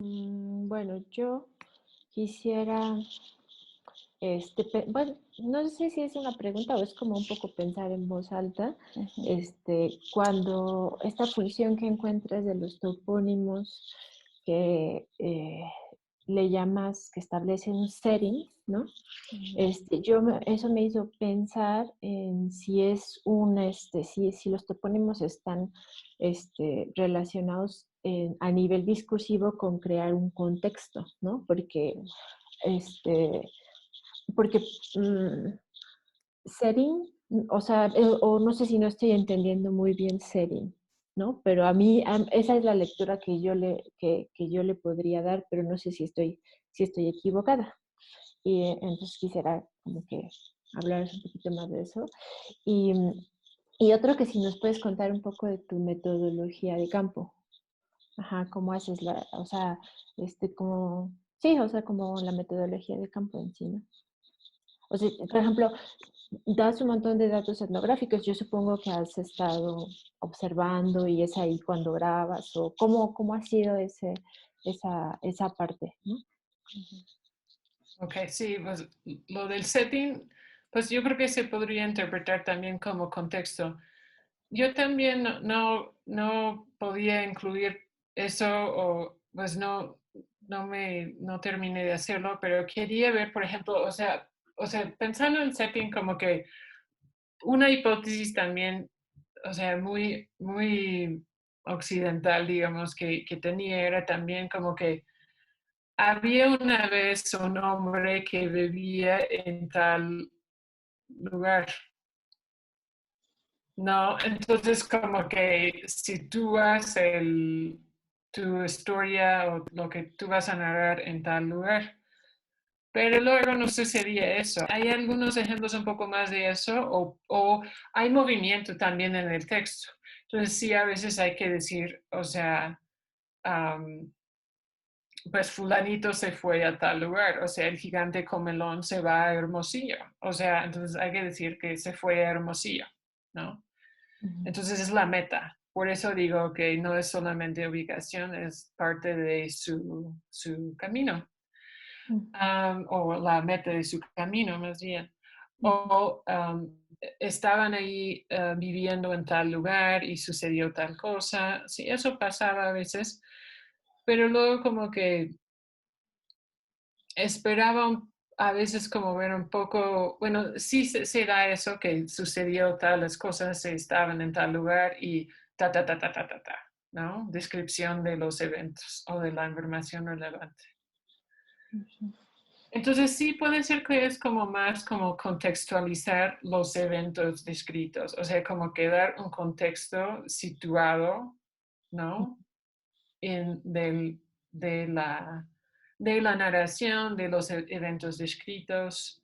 Bueno, yo quisiera, bueno, no sé si es una pregunta o es como un poco pensar en voz alta, cuando esta función que encuentras de los topónimos que le llamas, que establecen un setting, ¿no? Eso me hizo pensar en si es si los topónimos están relacionados a nivel discursivo con crear un contexto, ¿no? Porque setting, o sea, o no sé si no estoy entendiendo muy bien setting, ¿no? Pero a mí, esa es la lectura que yo le podría dar, pero no sé si estoy equivocada. Y entonces quisiera como que hablar un poquito más de eso. Y otro que si nos puedes contar un poco de tu metodología de campo. Ajá, cómo haces o sea, como la metodología de campo en sí, ¿no? O sea, por ejemplo, das un montón de datos etnográficos, yo supongo que has estado observando y es ahí cuando grabas, o cómo ha sido esa parte, ¿no? Ok, sí, pues lo del setting, pues yo creo que se podría interpretar también como contexto. Yo también no podía incluir eso, o pues no terminé de hacerlo, pero quería ver, por ejemplo, o sea, pensando en setting como que una hipótesis también, o sea, muy, muy occidental, digamos, que tenía era también como que había una vez un hombre que vivía en tal lugar, ¿no? Entonces, como que si tú vas tu historia o lo que tú vas a narrar en tal lugar, pero luego no sucedía eso. Hay algunos ejemplos un poco más de eso, o hay movimiento también en el texto. Entonces, sí, a veces hay que decir, o sea, pues fulanito se fue a tal lugar, o sea, el gigante Comelón se va a Hermosillo, o sea, entonces hay que decir que se fue a Hermosillo, ¿no? Entonces es la meta. Por eso digo que no es solamente ubicación, es parte de su camino. O la meta de su camino más bien. O estaban ahí viviendo en tal lugar y sucedió tal cosa. Sí, eso pasaba a veces, pero luego como que esperaba a veces como ver un poco, bueno, sí se da eso, que sucedió tales cosas, estaban en tal lugar y ta, ¿no? Descripción de los eventos o de la información relevante. Entonces sí puede ser que es como más como contextualizar los eventos descritos, o sea, como que dar un contexto situado, ¿no? De la narración, de los eventos descritos.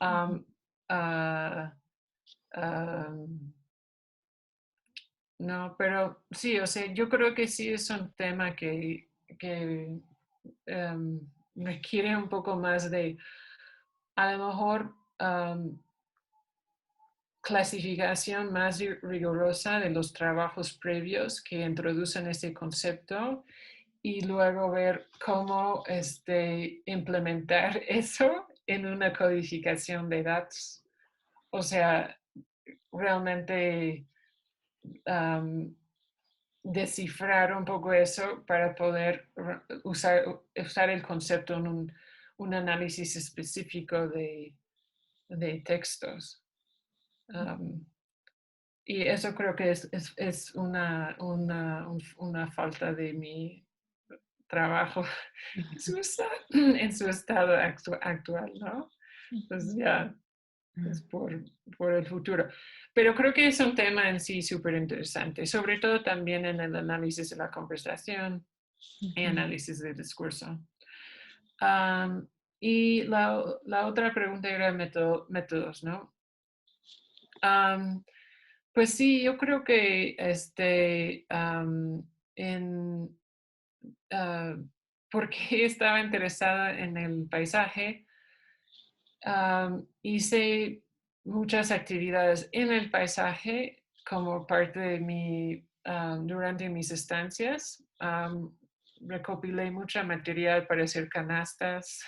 Ah, no, pero sí, o sea, yo creo que sí es un tema que requiere un poco más de, a lo mejor, clasificación más rigurosa de los trabajos previos que introducen ese concepto y luego ver cómo implementar eso en una codificación de datos. O sea, realmente descifrar un poco eso para poder usar el concepto en un análisis específico de textos. Y eso creo que es una falta de mi trabajo en su estado actual, ¿no? Entonces ya es por el futuro. Pero creo que es un tema en sí súper interesante, sobre todo también en el análisis de la conversación y análisis del discurso. Y la otra pregunta era métodos, ¿no? Pues sí, yo creo que porque estaba interesada en el paisaje, hice muchas actividades en el paisaje como parte de durante mis estancias. Recopilé mucho material para hacer canastas.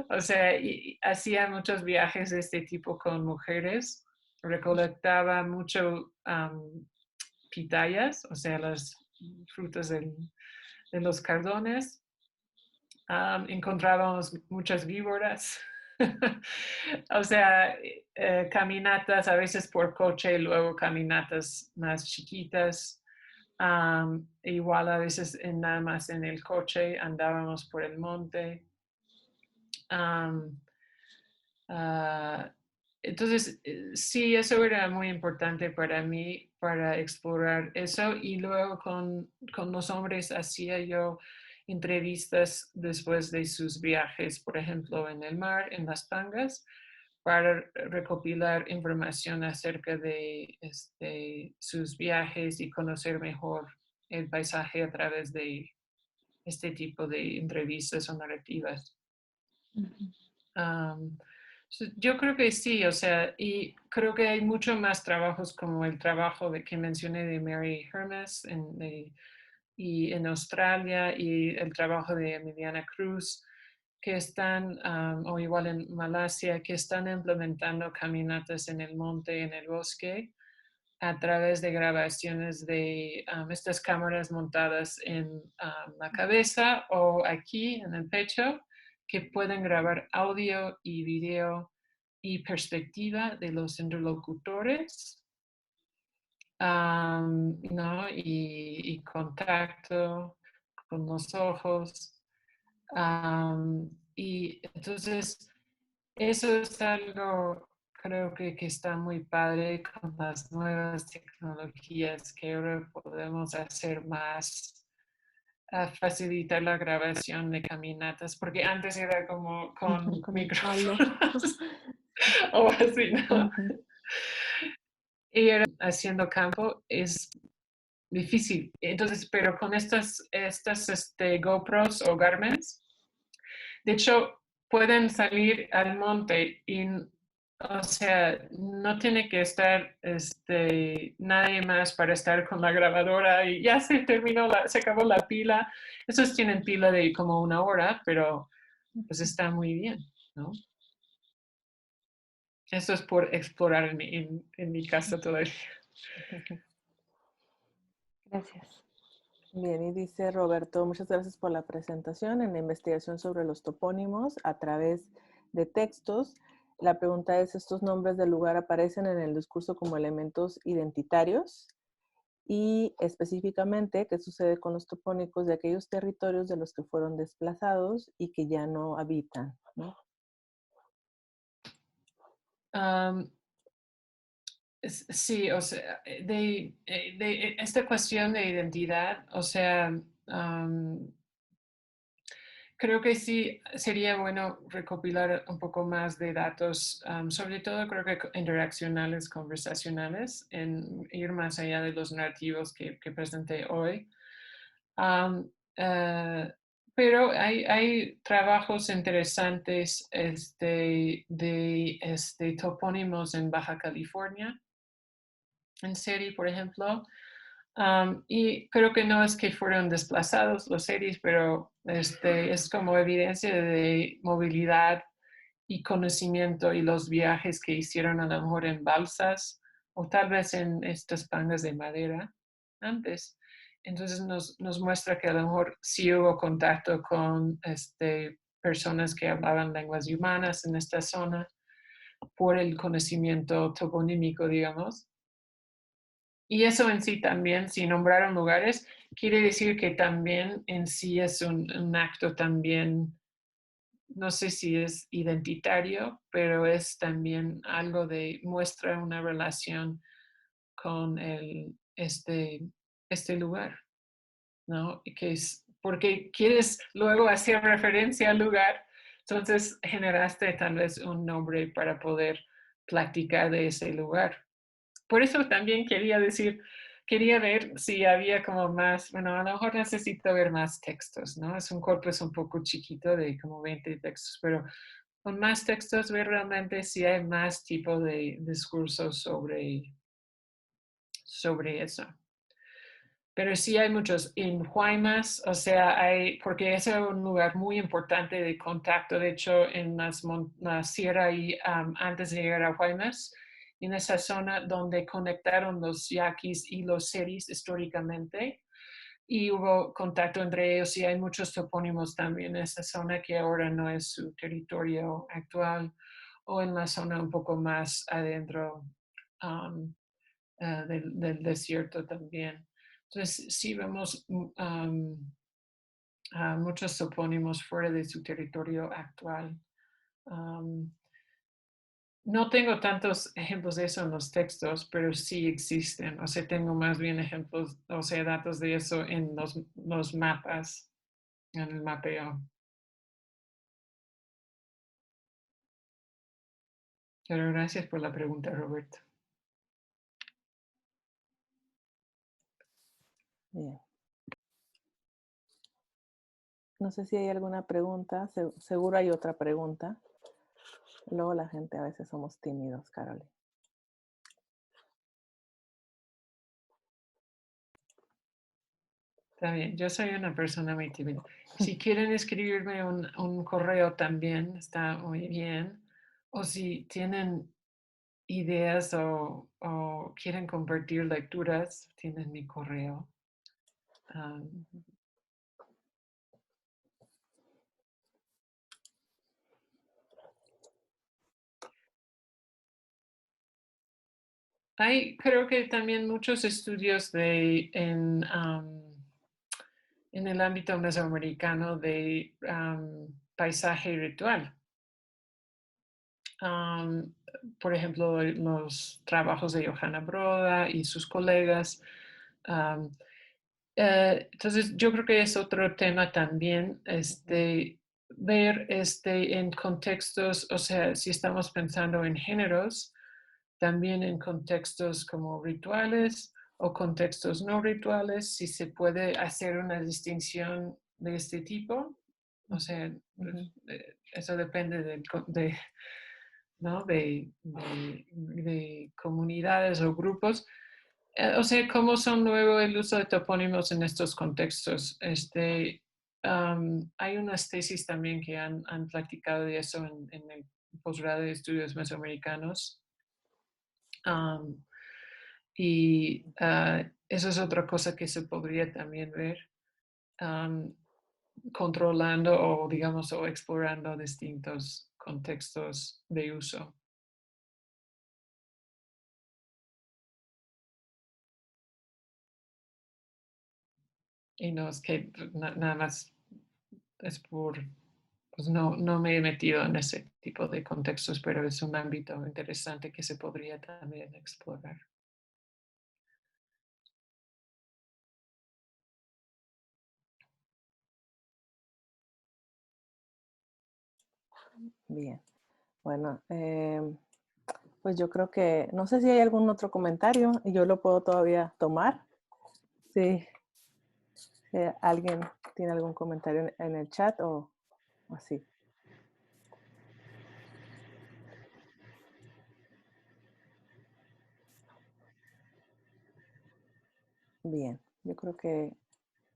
O sea, hacía muchos viajes de este tipo con mujeres. Recolectaba mucho pitayas, o sea, las frutas de los cardones. Encontrábamos muchas víboras. O sea, caminatas a veces por coche y luego caminatas más chiquitas. Igual a veces nada más en el coche andábamos por el monte. Entonces, sí, eso era muy importante para mí, para explorar eso. Y luego con los hombres hacía yo entrevistas después de sus viajes, por ejemplo, en el mar, en las pangas, para recopilar información acerca de sus viajes y conocer mejor el paisaje a través de este tipo de entrevistas o narrativas. Yo creo que sí, o sea, y creo que hay mucho más trabajos como el trabajo que mencioné de Mary Hermes y en Australia y el trabajo de Emiliana Cruz, que están, o igual en Malasia, que están implementando caminatas en el monte, en el bosque, a través de grabaciones de estas cámaras montadas en la cabeza o aquí en el pecho, que pueden grabar audio y video y perspectiva de los interlocutores, ¿no? Y contacto con los ojos. Y entonces, eso es algo, creo que está muy padre con las nuevas tecnologías que ahora podemos hacer más, facilitar la grabación de caminatas, porque antes era como con Con el palo. micrófonos o así, ¿no? Y era haciendo campo es difícil. Entonces, pero con estas GoPros o Garmins, de hecho, pueden salir al monte y o sea, no tiene que estar nadie más para estar con la grabadora y ya se terminó, se acabó la pila. Esos tienen pila de como 1 hora, pero pues está muy bien, ¿no? Eso es por explorar en mi casa todavía. Gracias. Bien, y dice Roberto, muchas gracias por la presentación en la investigación sobre los topónimos a través de textos. La pregunta es, ¿estos nombres del lugar aparecen en el discurso como elementos identitarios? Y específicamente, ¿qué sucede con los topónicos de aquellos territorios de los que fueron desplazados y que ya no habitan, ¿no? Sí, o sea, esta cuestión de identidad, o sea, creo que sí sería bueno recopilar un poco más de datos, sobre todo creo que interaccionales, conversacionales, en ir más allá de los narrativos que presenté hoy. Um, eh, pero hay trabajos interesantes de topónimos en Baja California, en serie, por ejemplo. Y creo que no es que fueron desplazados los series, pero es como evidencia de movilidad y conocimiento y los viajes que hicieron a lo mejor en balsas o tal vez en estas pangas de madera antes. Entonces nos muestra que a lo mejor sí hubo contacto con personas que hablaban lenguas humanas en esta zona por el conocimiento toponímico, digamos. Y eso en sí también, si nombraron lugares, quiere decir que también en sí es un acto también, no sé si es identitario, pero es también algo de muestra una relación con este lugar, ¿no? Que es porque quieres luego hacer referencia al lugar, entonces generaste tal vez un nombre para poder platicar de ese lugar. Por eso también quería ver si había como más, bueno, a lo mejor necesito ver más textos, ¿no? Es un corpus un poco chiquito de como 20 textos, pero con más textos ver realmente si hay más tipo de discursos sobre eso. Pero sí hay muchos en Guaymas, o sea, porque ese es un lugar muy importante de contacto, de hecho, en la sierra y antes de llegar a Guaymas, en esa zona donde conectaron los yaquis y los seris históricamente, y hubo contacto entre ellos, y hay muchos topónimos también en esa zona que ahora no es su territorio actual, o en la zona un poco más adentro del desierto también. Entonces, sí vemos muchos topónimos fuera de su territorio actual. No tengo tantos ejemplos de eso en los textos, pero sí existen. O sea, tengo más bien ejemplos, o sea, datos de eso en los mapas, en el mapeo. Pero gracias por la pregunta, Roberto. Bien. No sé si hay alguna pregunta, seguro hay otra pregunta. Luego la gente a veces somos tímidos, Carolina. Está bien, yo soy una persona muy tímida. Si quieren escribirme un correo también, está muy bien. O si tienen ideas o quieren compartir lecturas, tienen mi correo. Hay, creo que también muchos estudios en el ámbito mesoamericano de paisaje ritual. Por ejemplo, los trabajos de Johanna Broda y sus colegas. Entonces, yo creo que es otro tema también, ver en contextos, o sea, si estamos pensando en géneros, también en contextos como rituales o contextos no rituales, si se puede hacer una distinción de este tipo. O sea, eso depende ¿no? de comunidades o grupos. O sea, ¿cómo son luego el uso de topónimos en estos contextos? Hay unas tesis también que han platicado de eso en el posgrado de estudios mesoamericanos. Y eso es otra cosa que se podría también ver, controlando o, digamos, o explorando distintos contextos de uso. Y no es que nada más es pues no me he metido en ese tipo de contextos, pero es un ámbito interesante que se podría también explorar. Bien, bueno, pues yo creo que, no sé si hay algún otro comentario y yo lo puedo todavía tomar. Sí, ¿alguien tiene algún comentario en el chat o así? Bien, yo creo que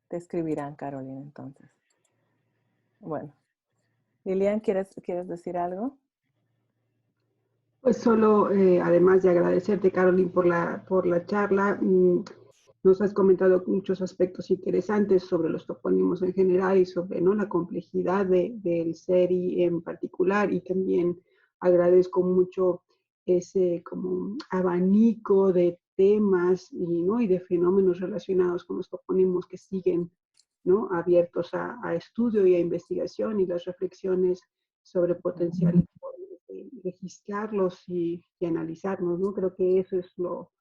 te escribirán, Carolina, entonces. Bueno, Lilian, ¿quieres decir algo? Pues solo, además de agradecerte, Caroline, por la charla, nos has comentado muchos aspectos interesantes sobre los topónimos en general y sobre, ¿no?, la complejidad del SERI en particular, y también agradezco mucho ese como abanico de temas y, ¿no?, y de fenómenos relacionados con los topónimos que siguen, ¿no?, abiertos a estudio y a investigación, y las reflexiones sobre potenciales registrarlos y analizarlos, ¿no? Creo que eso es lo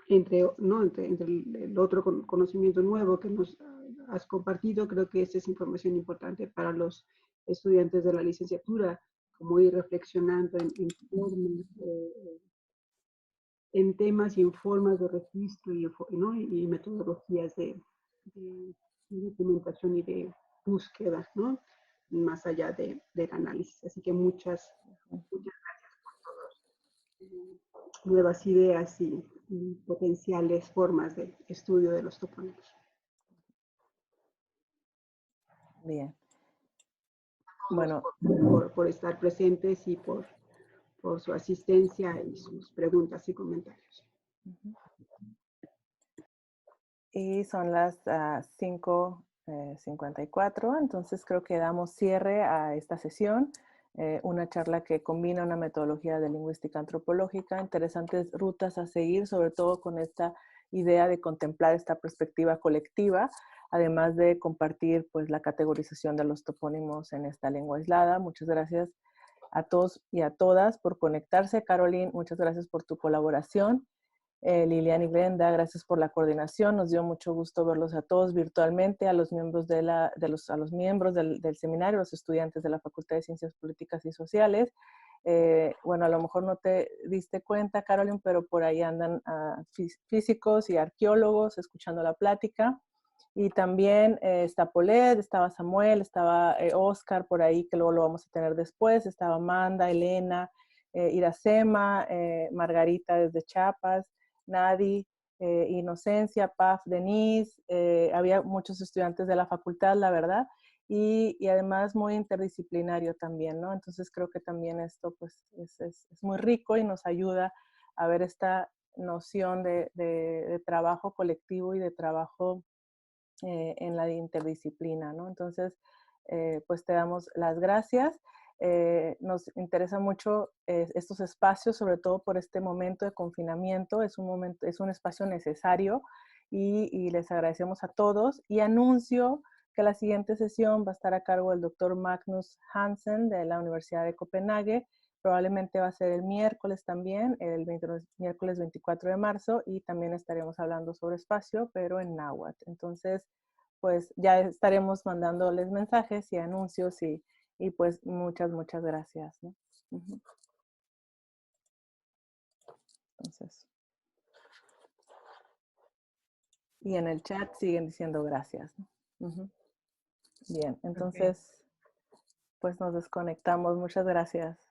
entre el otro conocimiento nuevo que nos has compartido, creo que esta es información importante para los estudiantes de la licenciatura, como ir reflexionando en formas, en temas y en formas de registro ¿no?, y metodologías de documentación y de búsqueda, ¿no?, más allá del análisis. Así que muchas gracias por todas nuevas ideas y potenciales formas de estudio de los topónimos. Bien. Bueno, por estar presentes y por su asistencia y sus preguntas y comentarios. y son las 5:54, entonces creo que damos cierre a esta sesión. Una charla que combina una metodología de lingüística antropológica, interesantes rutas a seguir, sobre todo con esta idea de contemplar esta perspectiva colectiva, además de compartir pues la categorización de los topónimos en esta lengua aislada. Muchas gracias a todos y a todas por conectarse. Caroline, muchas gracias por tu colaboración. Lilian y Glenda, gracias por la coordinación. Nos dio mucho gusto verlos a todos virtualmente, a los miembros, a los miembros del seminario, los estudiantes de la Facultad de Ciencias Políticas y Sociales. Bueno, a lo mejor no te diste cuenta, Caroline, pero por ahí andan físicos y arqueólogos escuchando la plática. Y también está Paulette, estaba Samuel, estaba Oscar por ahí, que luego lo vamos a tener después, estaba Amanda, Elena, Iracema, Margarita desde Chiapas, Nadi, Inocencia, Paf, Denise, había muchos estudiantes de la facultad, la verdad, y además muy interdisciplinario también, ¿no? Entonces creo que también esto pues es muy rico y nos ayuda a ver esta noción de trabajo colectivo y de trabajo en la interdisciplina, ¿no? Entonces, pues te damos las gracias. Nos interesa mucho estos espacios, sobre todo por este momento de confinamiento. Es un espacio necesario y les agradecemos a todos. Y anuncio que la siguiente sesión va a estar a cargo del doctor Magnus Hansen de la Universidad de Copenhague. Probablemente va a ser el miércoles también, miércoles 24 de marzo, y también estaremos hablando sobre espacio, pero en náhuatl. Entonces, pues ya estaremos mandándoles mensajes y anuncios y pues muchas gracias, ¿no? Entonces, y en el chat siguen diciendo gracias, ¿no? Bien, entonces pues nos desconectamos. Muchas gracias.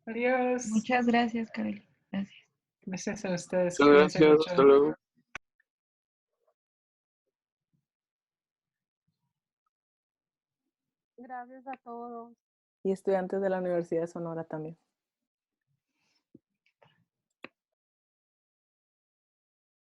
Adiós. Muchas gracias, Carolina. Gracias. Gracias a ustedes. Muchas Cuídense gracias. mucho. Hasta luego. Gracias a todos. Y estudiantes de la Universidad de Sonora también.